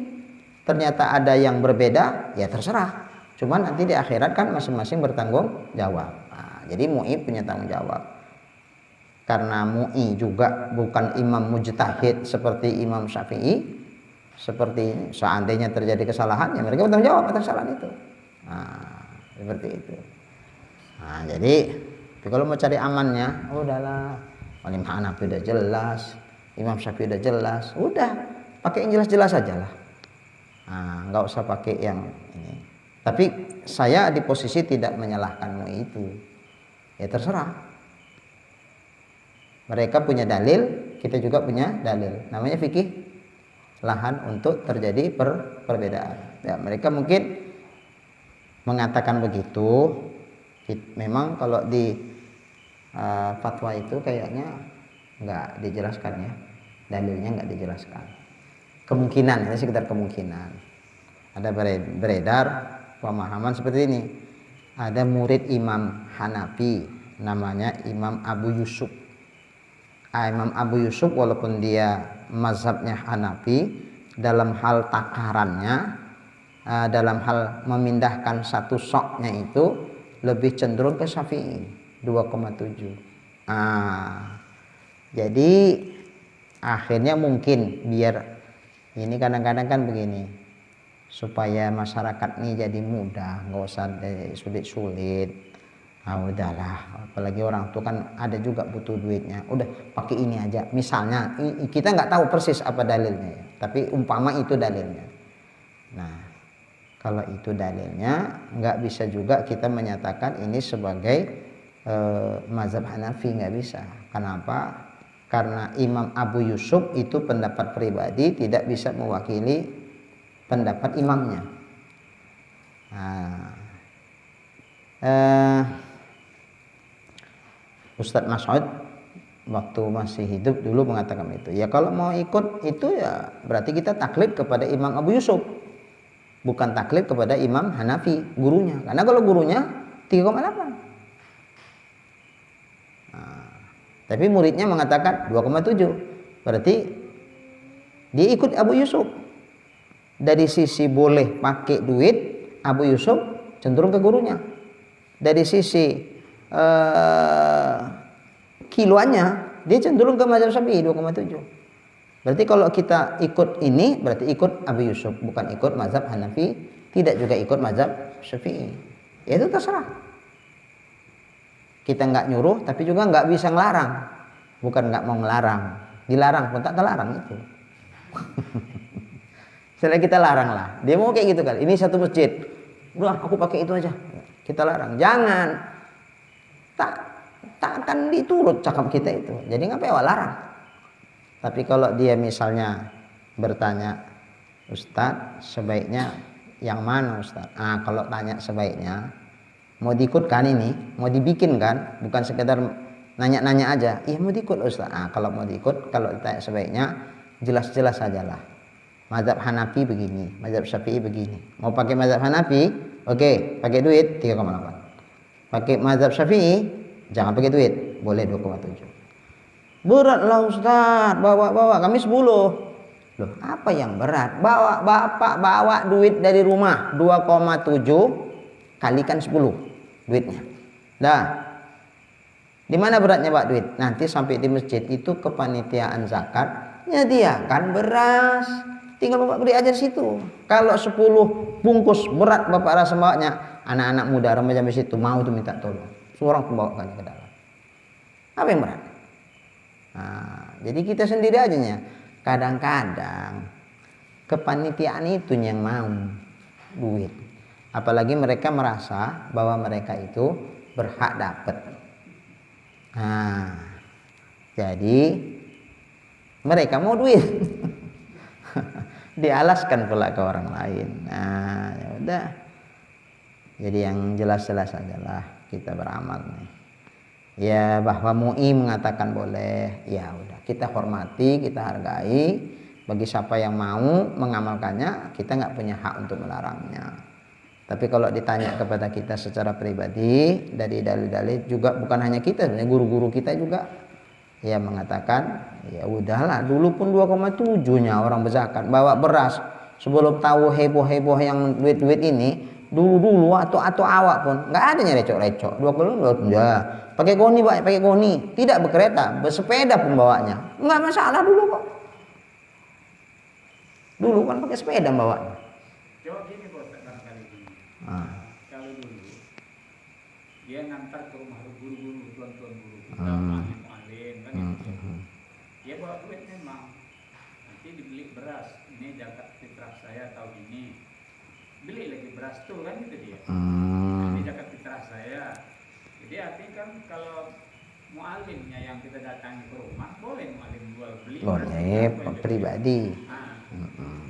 Ternyata ada yang berbeda, ya terserah. Cuma nanti di akhirat kan masing-masing bertanggung jawab. Nah, jadi MUI punya tanggung jawab. Karena MUI juga bukan imam mujtahid seperti Imam Syafi'i, seperti ini. Seandainya terjadi kesalahan, ya mereka bertanggung jawab atas kesalahan itu. Nah, seperti itu. Nah, jadi kalau mau cari amannya, udahlah. Imam Hanafi udah jelas, Imam Syafi'i udah jelas, udah pakai yang jelas-jelas aja lah. Nah, nggak usah pakai yang ini. Tapi saya di posisi tidak menyalahkan MUI itu. Ya terserah. Mereka punya dalil, kita juga punya dalil. Namanya fikih lahan untuk terjadi perbedaan. Ya, mereka mungkin mengatakan begitu. Memang kalau di fatwa itu kayaknya nggak dijelaskan ya, dalilnya nggak dijelaskan. Kemungkinan, ini sekitar kemungkinan. Ada beredar pemahaman seperti ini. Ada murid Imam Hanafi, namanya Imam Abu Yusuf. Imam Abu Yusuf walaupun dia mazhabnya Hanafi, dalam hal takarannya, dalam hal memindahkan satu soknya itu lebih cenderung ke Syafi'i 2,7. Jadi akhirnya mungkin biar ini kadang-kadang kan begini, supaya masyarakat ini jadi mudah, nggak usah sulit-sulit. Nah udahlah, apalagi orang tua kan ada juga butuh duitnya, udah pakai ini aja. Misalnya kita nggak tahu persis apa dalilnya ya, tapi umpama itu dalilnya. Nah kalau itu dalilnya, nggak bisa juga kita menyatakan ini sebagai mazhab Hanafi, nggak bisa. Kenapa? Karena Imam Abu Yusuf itu pendapat pribadi, tidak bisa mewakili pendapat imamnya. Nah, Ustadz Mas'ud waktu masih hidup dulu mengatakan itu. Ya kalau mau ikut itu ya berarti kita taklid kepada Imam Abu Yusuf, bukan taklid kepada Imam Hanafi, gurunya. Karena kalau gurunya 3,8. Tapi muridnya mengatakan 2,7. Berarti dia ikut Abu Yusuf. Dari sisi boleh pakai duit, Abu Yusuf cenderung ke gurunya. Dari sisi kiloannya, dia cenderung ke mazhab Syafi'i 2,7. Berarti kalau kita ikut ini, berarti ikut Abu Yusuf, bukan ikut mazhab Hanafi, tidak juga ikut mazhab Syafi'i. Ya itu terserah. Kita nggak nyuruh, tapi juga nggak bisa ngelarang. Bukan nggak mau ngelarang, dilarang pun tak terlarang itu. Setelah kita larang lah, dia mau kayak gitu kali. Ini satu masjid, udah aku pakai itu aja. Kita larang, jangan. Tak akan diturut cakap kita itu. Jadi ngapain larang? Tapi kalau dia misalnya bertanya, Ustadz sebaiknya yang mana Ustadz? Kalau tanya sebaiknya, mau diikutkan ini, mau dibikin kan, bukan sekedar nanya-nanya aja. Iya mau diikut Ustaz. Kalau mau diikut, kalau ditanya sebaiknya jelas-jelas sajalah. Mazhab Hanafi begini, mazhab Syafi'i begini. Mau pakai mazhab Hanafi, oke, pakai duit 3,8. Pakai mazhab Syafi'i, jangan pakai duit, boleh 2,7. Berat lah Ustaz, bawa kami 10. Loh, apa yang berat? Bapak bawa duit dari rumah 2,7 kalikan 10 duitnya. Dah. Di mana beratnya Pak duit? Nanti sampai di masjid itu kepanitiaan zakat nyediakan beras. Tinggal Bapak beri aja di situ. Kalau 10 bungkus berat Bapak rasa bawanya, anak-anak muda remaja di situ mau tuh minta tolong. Seorang pembawakannya ke dalam. Apa yang berat? Nah, jadi kita sendiri aja nya. Kadang-kadang kepanitiaan itu yang mau duit. Apalagi mereka merasa bahwa mereka itu berhak dapat. Nah, jadi mereka mau duit. Dialaskan pula ke orang lain. Nah, ya udah. Jadi yang jelas-jelas adalah kita beramal nih. Ya, bahwa MUI mengatakan boleh, ya udah kita hormati, kita hargai. Bagi siapa yang mau mengamalkannya, kita nggak punya hak untuk melarangnya. Tapi kalau ditanya kepada kita secara pribadi dari dalil-dalil juga, bukan hanya kita, guru-guru kita juga ya mengatakan ya udahlah, dulu pun 2,7-nya orang berzakat bawa beras sebelum tahu heboh-heboh yang duit-duit ini, dulu atau awak pun nggak ada yang recok-recok 20 ya pakai goni Pak, pakai goni, tidak berkereta, bersepeda pembawanya nggak masalah dulu kok. Dulu kan pakai sepeda bawanya. Coba gini Pak, barangkali gini. Kalau dulu dia ngantar ke rumah guru-guru, tuan-tuan guru, muallim kan gitu. Dia bawa duit memang. Nanti dibeli beras, ini zakat fitrah saya tahun ini. Beli lagi beras tuh kan gitu dia. Ini zakat fitrah saya. Jadi artinya kan kalau muallimnya yang kita datangi ke rumah, boleh muallim jual beli. Boleh pribadi.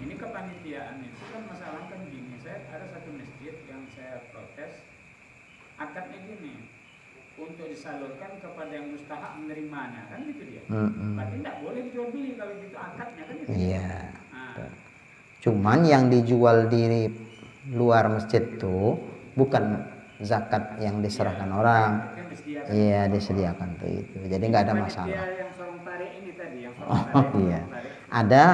Ini kepanitiaan itu kan masalah kan gini. Saya ada satu masjid yang saya protes, akadnya gini, untuk disalurkan kepada yang mustahak menerimanya kan gitu dia. Berarti tidak boleh dijual beli kalau gitu akadnya kan gitu. Iya. Cuman yang dijual di luar masjid tuh bukan zakat yang diserahkan orang. Iya, disediakan tuh itu. Jadi nggak ada masalah. Yang sorong tarik ini tadi, yang sorong tarik. Iya. Ada.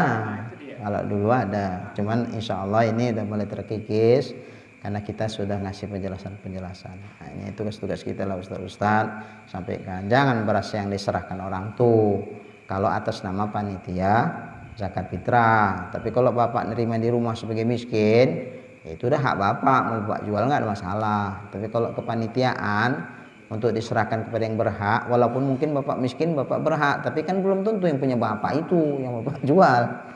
Kalau dulu ada. Cuman insya Allah ini udah mulai terkikis karena kita sudah ngasih penjelasan. Nah, ini tugas-tugas kita lah Ustaz sampaikan. Jangan beras yang diserahkan orang tuh. Kalau atas nama panitia zakat fitrah. Tapi kalau Bapak nerima di rumah sebagai miskin, itu udah hak Bapak, mau Bapak jual nggak ada masalah. Tapi kalau kepanitiaan untuk diserahkan kepada yang berhak, walaupun mungkin Bapak miskin, Bapak berhak, tapi kan belum tentu yang punya Bapak itu yang Bapak jual.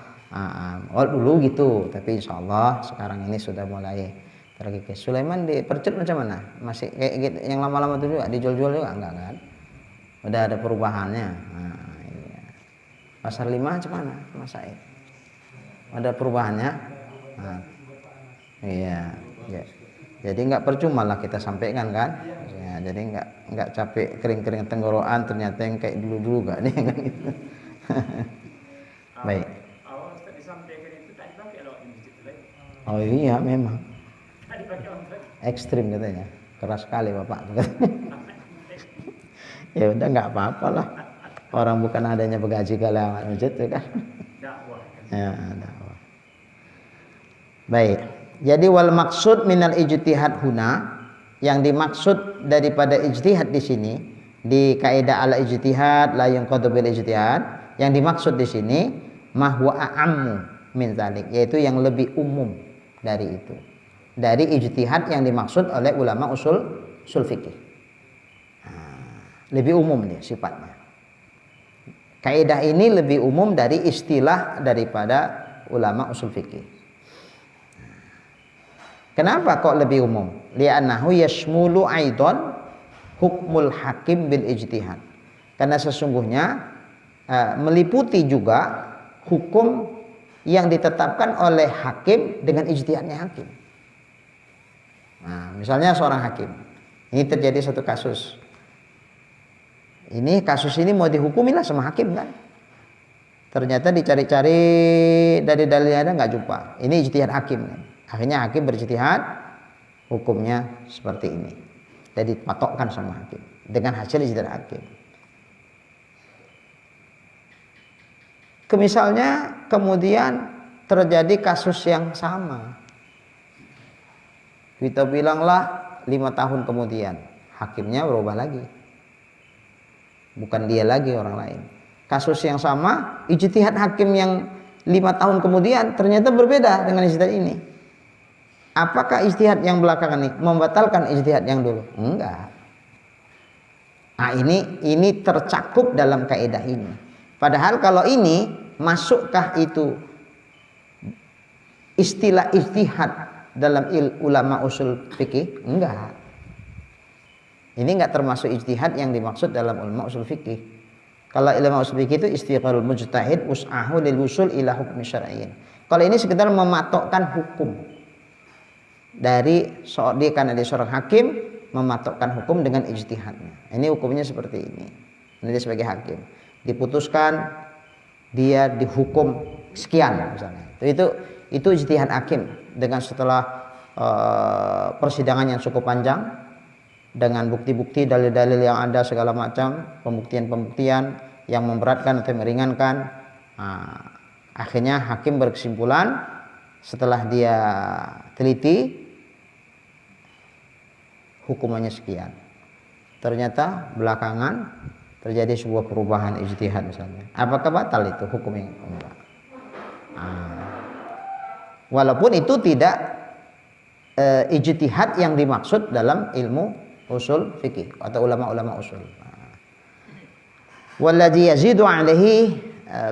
Dulu gitu, tapi insya Allah sekarang ini sudah mulai terkikis. Sulaiman di Percut macam mana? Masih kayak gitu, yang lama-lama itu juga dijual-jual juga enggak kan? Udah ada perubahannya. Iya. Pasar 5 macam mana Mas Said? Ada perubahannya? Iya. Ya. Jadi enggak percuma lah kita sampaikan kan? Ya, jadi enggak capek kering-kering tenggorokan ternyata yang kayak dulu-dulu enggak nih kan gitu. Baik. Oh iya memang ekstrim katanya, keras sekali Bapak. Ya udah nggak apa-apa lah, orang bukan adanya begaji kali amat masjid itu kan. Ya, dakwah. Baik, jadi wal maksud minal ijtihad huna, yang dimaksud daripada ijtihad di sini di kaidah al ijtihad la yanqadu bil ijtihad, yang dimaksud di sini mahwa a'ammu min zalik, yaitu yang lebih umum dari itu, dari ijtihad yang dimaksud oleh ulama usul fikih. Lebih umum dia sifatnya. Kaidah ini lebih umum dari istilah daripada ulama usul fikih. Kenapa kok lebih umum? Li'annahu yashmulu aidan hukmul hakim bil ijtihad. Karena sesungguhnya meliputi juga hukum yang ditetapkan oleh hakim dengan ijtihadnya hakim. Nah, misalnya seorang hakim, ini terjadi satu kasus. Ini kasus ini mau dihukumin lah sama hakim kan? Ternyata dicari-cari dari dalilnya nggak jumpa. Ini ijtihad hakim kan? Akhirnya hakim berijtihad, hukumnya seperti ini. Jadi patokkan sama hakim. dengan hasil ijtihad hakim. Misalnya kemudian terjadi kasus yang sama, kita bilanglah 5 tahun kemudian, hakimnya berubah lagi, bukan dia lagi, orang lain. Kasus yang sama, ijtihad hakim yang 5 tahun kemudian ternyata berbeda dengan ijtihad ini. Apakah ijtihad yang belakangan ini membatalkan ijtihad yang dulu? Enggak. Nah, ini tercakup dalam kaidah ini. Padahal kalau ini masukkah itu istilah ijtihad dalam ulama usul fikih? Enggak. Ini enggak termasuk ijtihad yang dimaksud dalam ulama usul fikih. Kalau ulama usul fikih itu istiqrarul mujtahid us'ahu lil wusul ila hukmi syar'iyyin. Kalau ini sekedar mematokkan hukum. Dia karena dia seorang hakim mematokkan hukum dengan ijtihadnya. Ini hukumnya seperti ini. Ini dia sebagai hakim. Diputuskan dia dihukum sekian misalnya. Itu ijtihad hakim dengan setelah persidangan yang cukup panjang dengan bukti-bukti, dalil-dalil yang ada segala macam, pembuktian-pembuktian yang memberatkan atau meringankan. Akhirnya hakim berkesimpulan setelah dia teliti hukumannya sekian. Ternyata belakangan terjadi sebuah perubahan ijtihad misalnya. Apakah batal itu hukumnya? Enggak. Walaupun itu tidak ijtihad yang dimaksud dalam ilmu usul fikih atau ulama-ulama usul. Walladzi yazidu alaihi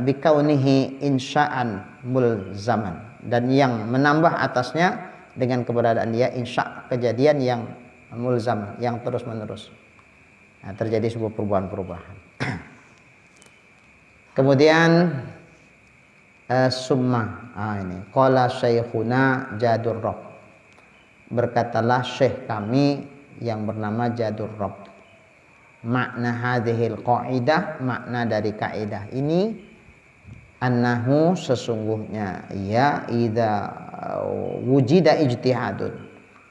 bikaunihi insya'an mulzaman, dan yang menambah atasnya dengan keberadaan dia insya, kejadian yang mulzam, yang terus menerus. Nah, terjadi sebuah perubahan-perubahan. Kemudian summa ini qala syekhuna Jadur Rabb, berkatalah syekh kami yang bernama Jadur Rabb, makna hadhil qaidah, makna dari kaidah ini, annahu sesungguhnya ya idza wujida ijtihadun,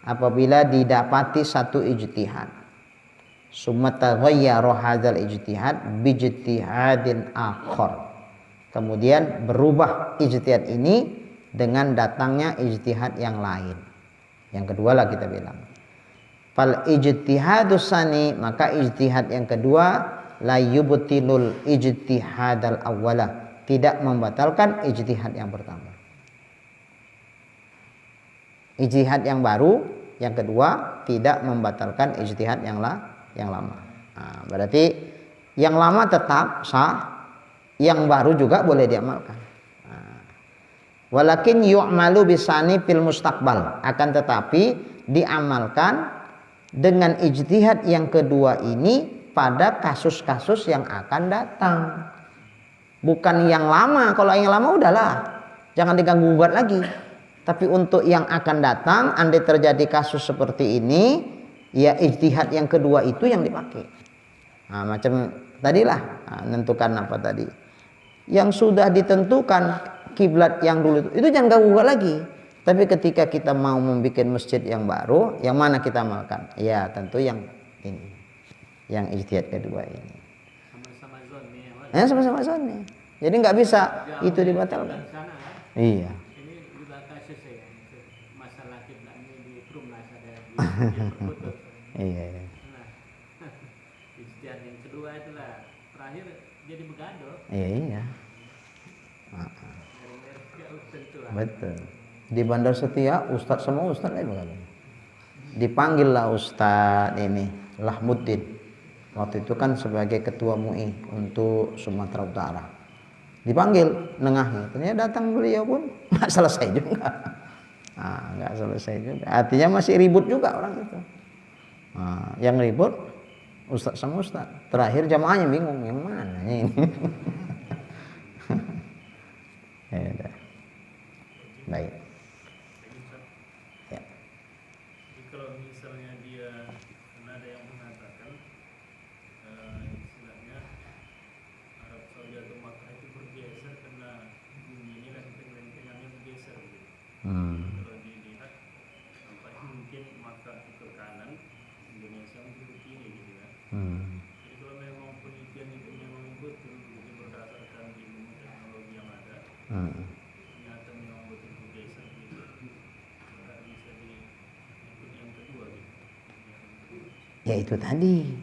apabila didapati satu ijtihad, summa taghayyara hadzal ijtihad bi ijtihadin akhar, kemudian berubah ijtihad ini dengan datangnya ijtihad yang lain, yang kedua lah kita bilang. Fal ijtihadus sani, maka ijtihad yang kedua la yubtilul ijtihadal awwala, tidak membatalkan ijtihad yang pertama. Ijtihad yang baru yang kedua tidak membatalkan ijtihad yang lama. Nah, berarti yang lama tetap sah, yang baru juga boleh diamalkan. Nah, walakin yu'malu bisani fil mustaqbal, akan tetapi diamalkan dengan ijtihad yang kedua ini pada kasus-kasus yang akan datang, bukan yang lama. Kalau yang lama udahlah, jangan diganggu gugat lagi. Tapi untuk yang akan datang, andai terjadi kasus seperti ini, ya ijtihad yang kedua itu yang dipakai. Nah, macam tadilah, menentukan apa tadi, yang sudah ditentukan kiblat yang dulu itu jangan ganggu gugat lagi. Tapi ketika kita mau membuat masjid yang baru, yang mana kita amalkan? Ya tentu yang ini, yang ijtihad kedua ini. Sama-sama zonni ya, Sama-sama zonni. Jadi nggak bisa itu dibatalkan. Iya. Ini juga kasus ya, masalah kiblat ini di Perumnas ada putus. Iya. Nah, ijtihad yang kedua itulah terakhir jadi begado. Iya. Tentu. Betul. Di Bandar Setia ustadz sama ustadz lain bukan? Dipanggillah ustadz ini Lahmuddin, waktu itu kan sebagai ketua MUI untuk Sumatera Utara, dipanggil nengahnya, ternyata datang beliau pun nggak selesai juga. Nggak selesai juga, artinya masih ribut juga orang itu. Yang ribut ustadz sama ustadz, terakhir jamaahnya bingung yang mana ini. Ya udah. Baik. Ya. Jadi kalau misalnya dia ada yang mengatakan istilahnya Arab Saudi atau Makkah itu bergeser karena bumi ini lempeng-lempengannya bergeser gitu. Kalau dilihat nampaknya mungkin Makkah itu ke kanan, Indonesia mungkin ke kiri gitu kan. Jadi kalau memang penelitian itu memang betul gitu, berdasarkan ilmu teknologi yang ternyata memang betul bergeser gitu, nggak bisa diikut yang kedua gitu. Ya itu tadi,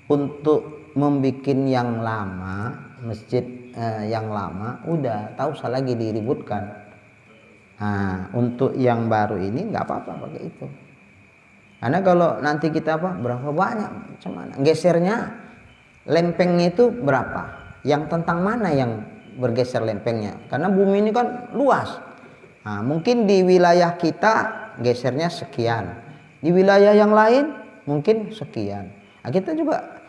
untuk membuat yang lama, masjid yang lama udah tak usah lagi diributkan. Nah, untuk yang baru ini nggak apa-apa pakai itu. Karena kalau nanti kita berapa banyak, macam mana gesernya, lempengnya itu berapa, yang tentang mana yang bergeser lempengnya, karena bumi ini kan luas. Nah, mungkin di wilayah kita gesernya sekian, di wilayah yang lain mungkin sekian. Nah, kita juga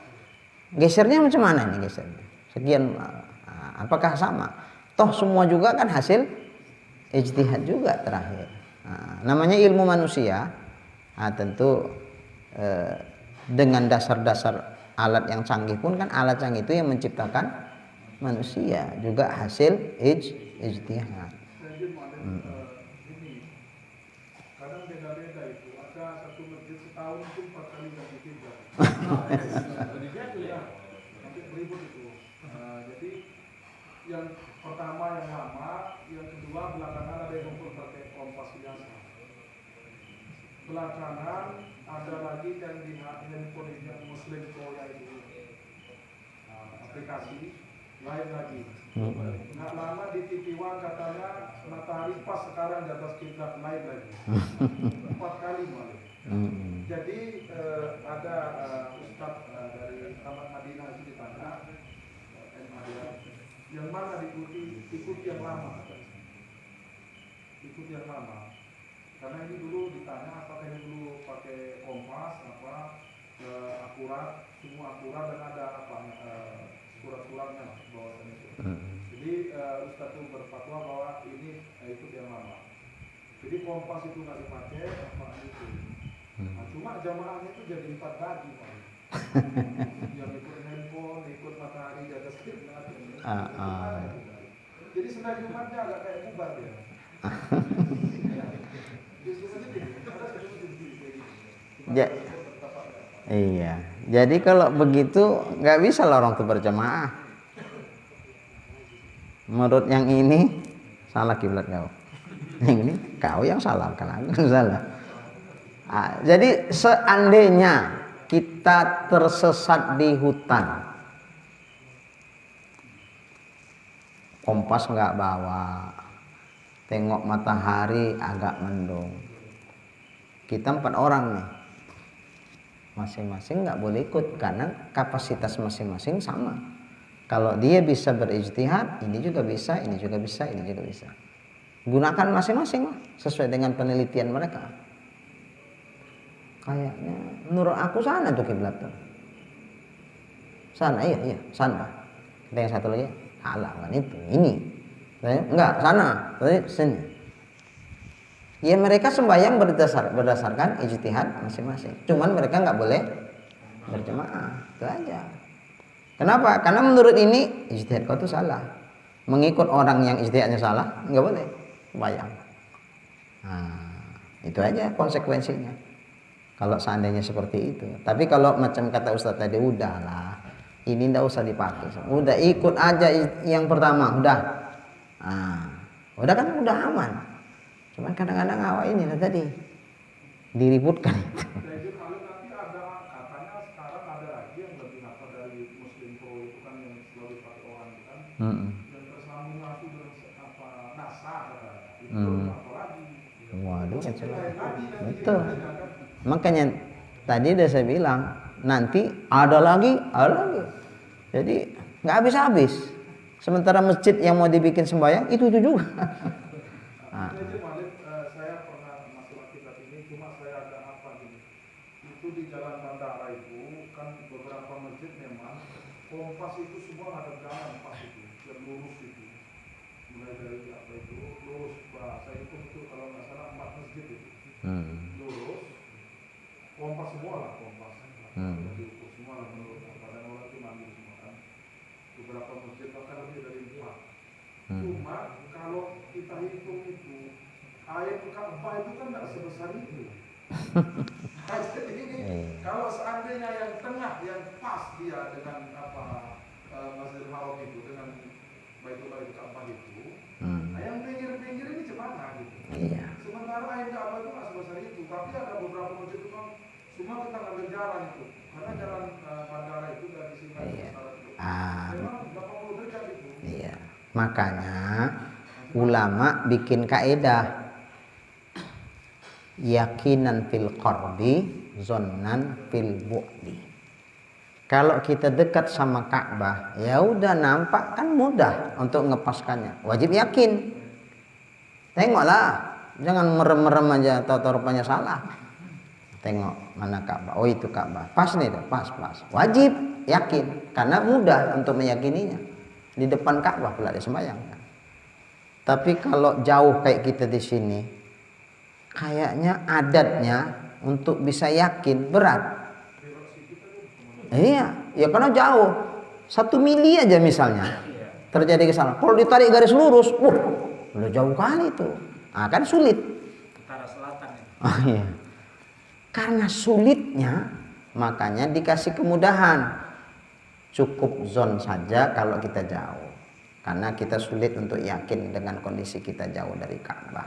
gesernya macam mana nih gesernya, sekian. Nah, apakah sama? Toh semua juga kan hasil ijtihad juga terakhir. Nah, namanya ilmu manusia. Nah, tentu dengan dasar-dasar alat yang canggih pun kan alat canggih itu yang menciptakan manusia juga hasil ijtihad. Ini kadang beda-beda itu. Ada satu masjid setahun itu 4 kali ganti kiblat. Nanti beribut itu. Jadi yang pertama yang lama, yang kedua belakangan ada yang pakai kompas biasa. Belakangan ada lagi yang di handphone yang Muslim Korea itu, aplikasi lain lagi. Nggak lama di TV One katanya matahari pas sekarang di atas kiblat, naik lagi 4 kali malah. Jadi ada Ustadz dari Taman Madinah itu ditanya, yang mana diikuti, ikuti yang lama, ikuti yang lama. Karena ini dulu ditanya apakah ini dulu pakai kompas akurat, semua akurat dan ada surat-suratnya bahwasannya itu. Jadi Ustaz itu berfatwa bahwa ini ikut yang lama. Jadi kompas itu nggak dipakai, apa itu. Nah, cuma jamaahnya itu jadi 4 bagi, Pak. Yang ikut handphone, ikut matahari di atas kiblat. Jadi senang Jumatnya agak kayak bubar dia. Iya. Jadi kalau begitu nggak bisa lah orang itu berjamaah. Menurut yang ini salah kiblat kau. Yang ini kau yang salah, kan aku salah. Jadi seandainya kita tersesat di hutan, kompas nggak bawa, tengok matahari agak mendung, kita 4 orang nih, masing-masing nggak boleh ikut karena kapasitas masing-masing sama. Kalau dia bisa berijtihad, ini juga bisa, ini juga bisa, ini juga bisa. Gunakan masing-masing lah, sesuai dengan penelitian mereka. Kayaknya menurut aku sana tuh kiblat tuh. Sana, iya, sana. Kita yang satu lagi, salah kan itu, ini. Enggak, sana, sini. Ya mereka sembahyang berdasarkan ijtihad masing-masing. Cuman mereka nggak boleh berjamaah, itu aja. Kenapa? Karena menurut ini ijtihad kau itu salah. Mengikut orang yang ijtihadnya salah, nggak boleh sembahyang. Nah, itu aja konsekuensinya. Kalau seandainya seperti itu. Tapi kalau macam kata Ustadz tadi, udahlah, ini nggak usah dipakai. Udah ikut aja yang pertama, udah. Nah, udah kan udah aman. Cuman kadang-kadang awal ini tadi diributkan itu. Jadi kalau nanti ada katanya sekarang ada lagi yang lebih nakal dari Muslim Pro itu kan yang selalu dipakai orang itu kan, yang tersambung langsung dengan NASA itu apa lagi? Waduh, Lagi betul. Makanya tadi udah saya bilang nanti ada lagi. Jadi nggak habis-habis. Sementara masjid yang mau dibikin sembahyang itu juga. Jadi Malik, saya pernah masuk akibat ini, cuma saya ada apa gini. Itu di Jalan Bandara itu kan beberapa masjid memang kompas itu semua ada jalan pas itu, yang lurus itu. Mulai dari apa itu lurus, saya itu kalau nggak salah 4 masjid itu. Lurus, kompas semua lah, kompas. Diukur semua lah menurut badan orang itu ngambil semua kan. Beberapa masjid bahkan lebih dari 4. Cuma kalau kita hitung itu air Ka'bah itu kan tidak sebesar itu. Jadi ini kalau seandainya yang tengah yang pas dia dengan Masjidil Haram itu dengan Baitullah itu Ka'bah itu. Hmm. Nah, yang pinggir-pinggir ini gimana gitu? Iya. Sementara air Ka'bah itu nggak sebesar itu, tapi ada beberapa masjid itu kan cuma kita ngambil jalan itu, karena jalan bandara itu dari sini Iya. ke memang 80 derajat itu. Iya. Makanya ulama bikin kaidah yakinan fil qarbi, zonnan fil bu'di. Kalau kita dekat sama Ka'bah, ya udah nampak kan mudah untuk ngepaskannya. Wajib yakin. Tengoklah, jangan merem-merem aja tahu-tahu rupanya salah. Tengok mana Ka'bah. Oh itu Ka'bah. Pas nih tuh, pas. Wajib yakin karena mudah untuk meyakininya. Di depan Ka'bah pula disembahyangkan. Tapi kalau jauh kayak kita di sini, kayaknya adatnya untuk bisa yakin berat. Iya, ya karena jauh. 1 mili aja misalnya terjadi kesalahan. Kalau ditarik garis lurus, udah jauh kali itu. Nah, kan sulit. Utara selatan ya. Oh iya. Karena sulitnya, makanya dikasih kemudahan. Cukup zon saja kalau kita jauh. Karena kita sulit untuk yakin dengan kondisi kita jauh dari Ka'bah.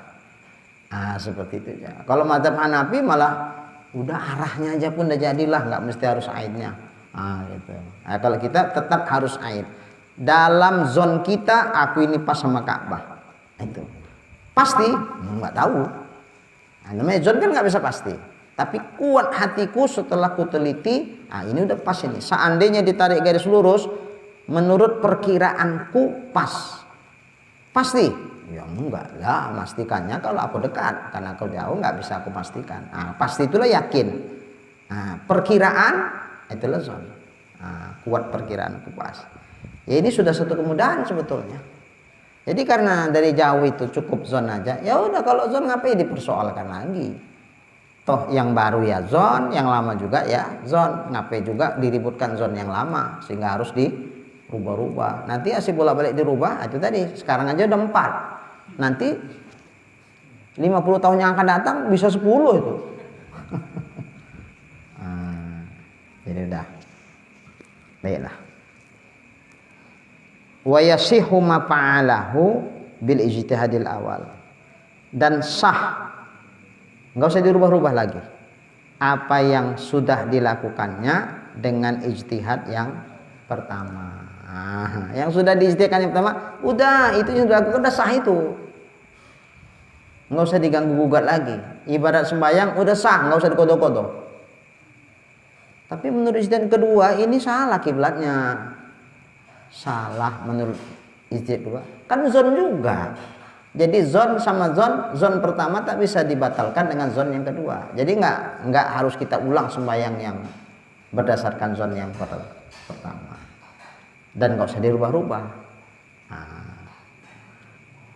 Ah, seperti itu ya. Kalau mazhab Hanafi malah udah arahnya aja pun udah jadilah, nggak mesti harus aidnya. Ah, gitu. Nah, kalau kita tetap harus aid. Dalam zon kita, aku ini pas sama Ka'bah. Itu pasti nggak tahu. Nah, namanya zon kan nggak bisa pasti. Tapi kuat hatiku setelah ku teliti, ini udah pas ini. Seandainya ditarik garis lurus, menurut perkiraanku pas. Pasti? Ya enggak lah, pastikannya kalau aku dekat. Karena aku jauh nggak bisa aku pastikan. Nah, pasti itulah yakin. Nah, perkiraan itulah zon. Nah, kuat perkiraanku pas. Ya ini sudah satu kemudahan sebetulnya. Jadi karena dari jauh itu cukup zon aja. Ya udah kalau zon ngapain dipersoalkan lagi? Toh yang baru ya zon, yang lama juga ya zon. Ngapain juga diributkan zon yang lama sehingga harus dirubah-rubah. Nanti asih bolak-balik dirubah, itu tadi. Sekarang aja udah 4. Nanti 50 tahun yang akan datang bisa 10 itu. Jadi udah. Baiklah. Wa yasihu ma fa'alahu bil ijtihadil awal. Dan sah. Enggak usah dirubah-rubah lagi. Apa yang sudah dilakukannya dengan ijtihad yang pertama. Yang sudah diijtihadkan yang pertama, udah itu yang sudah dilakukan udah sah itu. Enggak usah diganggu gugat lagi. Ibarat sembahyang udah sah, enggak usah dikodok-kodok. Tapi menurut ijtihad kedua ini salah kiblatnya. Salah menurut ijtihad kedua. Kan zon juga. Jadi zon sama zon pertama tak bisa dibatalkan dengan zon yang kedua. Jadi enggak harus kita ulang sembahyang yang berdasarkan zon yang pertama. Dan enggak usah dirubah-rubah.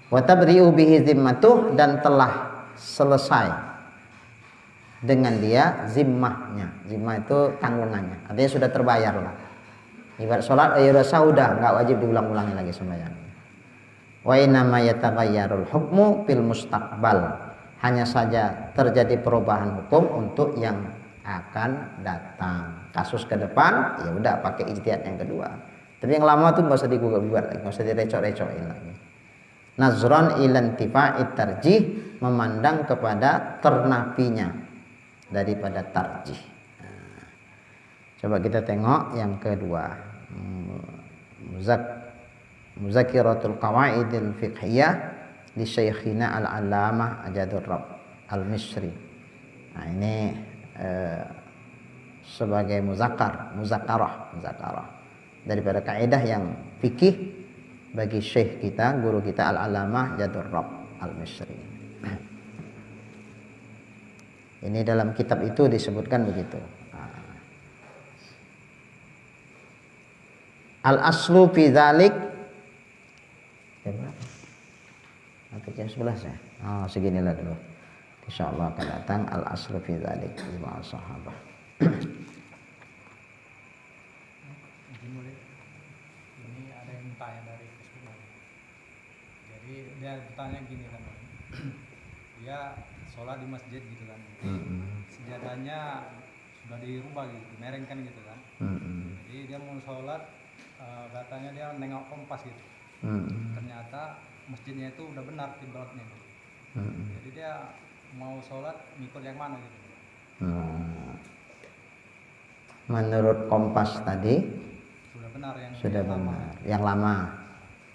Wa tabri'u bihi zimmatuh, dan telah selesai dengan dia zimmahnya. Zimmah itu tanggungannya. Artinya sudah terbayar lah. Ibarat sholat ya udah enggak wajib diulang-ulangi lagi sembahyang. Wa innama yataghayyarul hukmu fil mustaqbal. Hanya saja terjadi perubahan hukum untuk yang akan datang. Kasus ke depan ya udah pakai ijtihad yang kedua. Tapi yang lama tuh enggak usah digugat-gugat lagi, enggak usah direcok-recokin lagi. Nazran ilan tifa'it tarjih, memandang kepada ternapinya daripada tarjih. Coba kita tengok yang kedua. Muzakiratul qawaidil fiqhiyah di Syekhina Al-Allamah Ajadur Rabb Al-Misri. Nah, ini sebagai muzakarah daripada kaidah yang fikih bagi syekh kita, guru kita Al-Allamah Ajadur Rabb Al-Misri. Ini dalam kitab itu disebutkan begitu. Al-aslu fi dzalik jam 11 ya. Oh, seginilah dulu. Insyaallah akan datang al-aslu fi dzalik lima sahabah. Ini ada yang tanya dari Facebook. Jadi dia bertanya gini kan. Dia sholat di masjid gitu kan. Sejadahnya sudah dirubah gitu, merengkan gitu kan. Jadi dia mau sholat, katanya dia nengok kompas gitu. Ternyata masjidnya itu udah benar kiblatnya. Jadi dia mau sholat ngikut yang mana gitu. Menurut Kompas tadi Sudah benar sudah yang benar, lama. yang lama.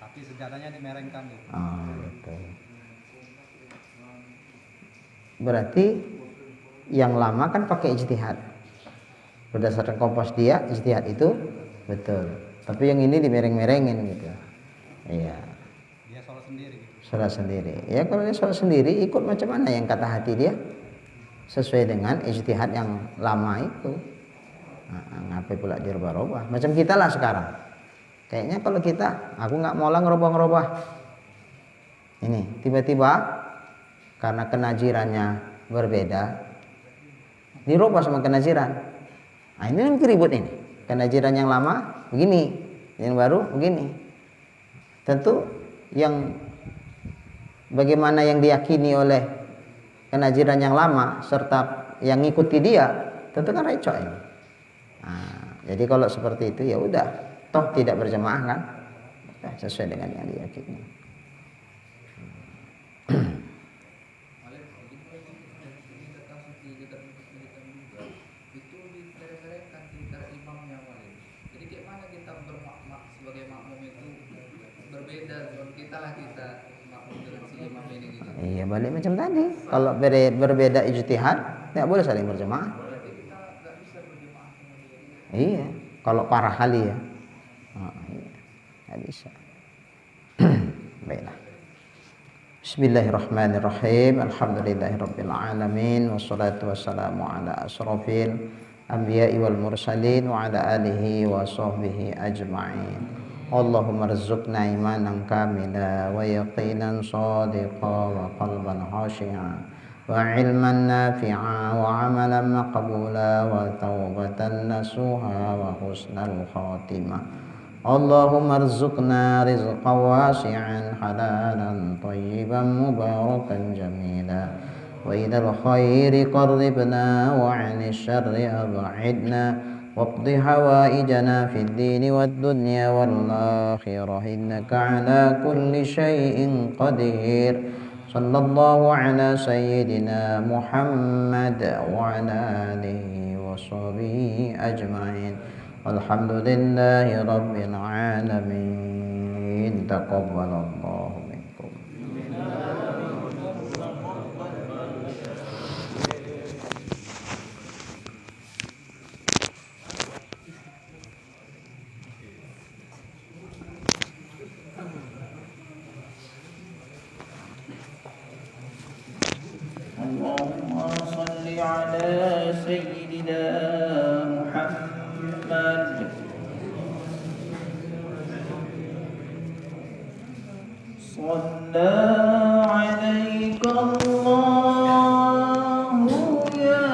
Tapi sejadahnya dimerengkan gitu. Betul. Berarti yang lama kan pakai ijtihad. Berdasarkan Kompas dia ijtihad itu betul. Tapi yang ini dimereng-merengin gitu. Iya. Dia sholat sendiri gitu. Sholat sendiri. Ya kalau dia sholat sendiri ikut macam mana yang kata hati dia? Sesuai dengan ijtihad yang lama itu. Ngapain pula dirubah-rubah? Macam kita lah sekarang. Kayaknya kalau kita, aku nggak mau lah ngerubah-ngerubah. Ini tiba-tiba karena kenajirannya berbeda, dirubah sama kenajiran. Nah ini nanti ribut ini. Kenajiran yang lama begini, yang baru begini. Tentu yang bagaimana yang diyakini oleh kenajiran yang lama serta yang ngikuti dia, tentu kan recok ini. Nah, jadi kalau seperti itu ya udah, toh tidak berjamaah kan, udah sesuai dengan yang diyakini. Iya balik macam tadi. Kalau berbeda ijtihad, tidak boleh saling berjamaah. Iya, kalau parah kali ya. Iya. Tidak bisa. Baiklah. Bismillahirrahmanirrahim. Alhamdulillahirabbil alamin wassalatu wassalamu ala asrofil anbiya'i wal mursalin wa ala alihi wa sahbihi ajma'in. Allahumma rizukna imanan kamila wa yaqinan sadiqa wa qalban khashi'a wa ilman nafi'a wa amalan maqbula wa taubatan nasuha wa husnal khatimah. Allahumma rizukna rizqan wasi'an halalan tayyiban mubarakan jamila wa ilal khairi qarribna wa 'anil syarri ab'idna واقض حوائجنا في الدين والدنيا والآخرة إنك على كل شيء قدير صلى الله على سيدنا محمد وعلى آله وصحبه أجمعين والحمد لله رب العالمين تقبل الله منكم. اللهم صل على سيدنا محمد صلى عليك الله يا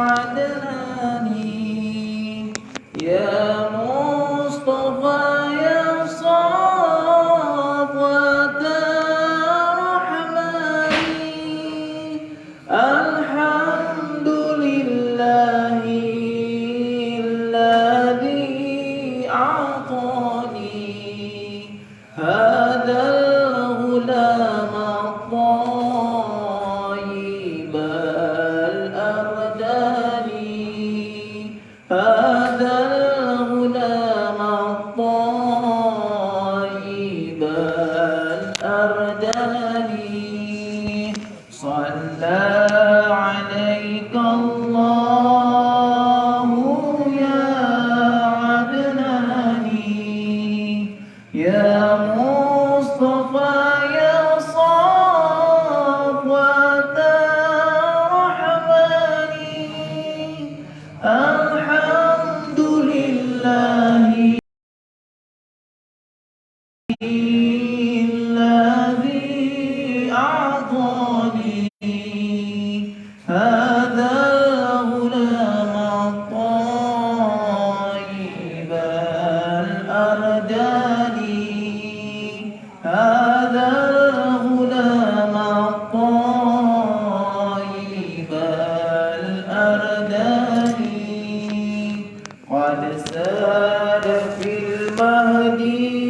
عدناني يا مصطفى يا صفوة رحماني الحمد لله الذي أعطاني هذا الغلام الطيب الأرداني هذا الغلام الطيب الأرداني صلى عليك الله يا عدناني يا مصطفى يا صفوة رحماني الحمد لله الذي أعطاني هذا الغلام الطيب الأرداني هذا الغلام الطيب الأرداني قد سار في المهدي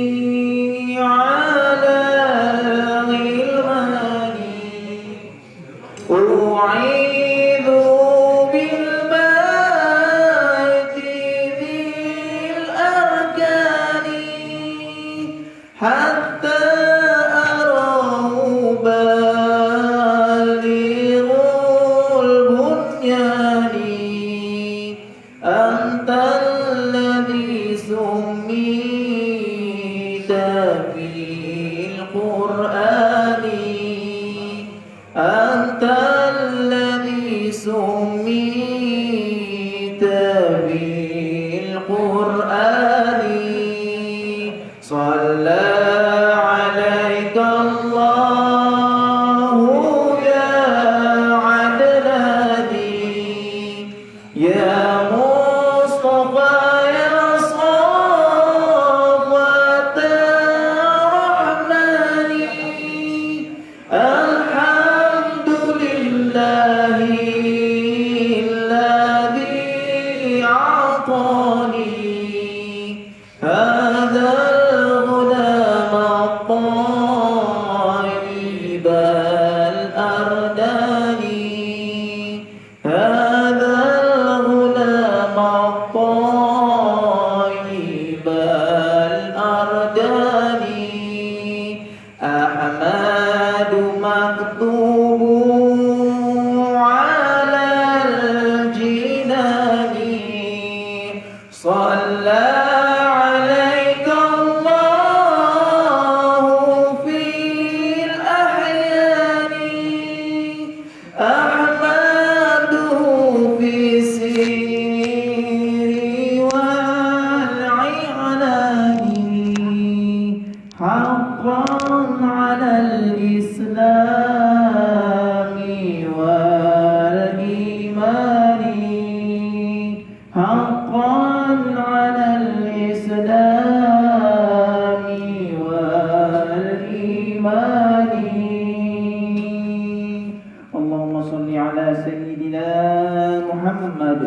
القرآن أنت الذي سميت بالقرآن صلى عليك الله يا عدناني يا مصطفى يا صفوة الرحمن الحمد لله الذي أعطاني هذا الغلام الطيب الأرداني هذا الغلام الطيب الأرداني أحمد مكتوب على الجنان صلى عليك الله في الأحيان أحمده في السير والعلان حقا على الإسلام والإيمان حقا على الإسلام والإيمان اللهم صل على سيدنا محمد.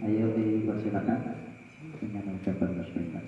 Ayo dipersilakan dengan ucapan bismillah.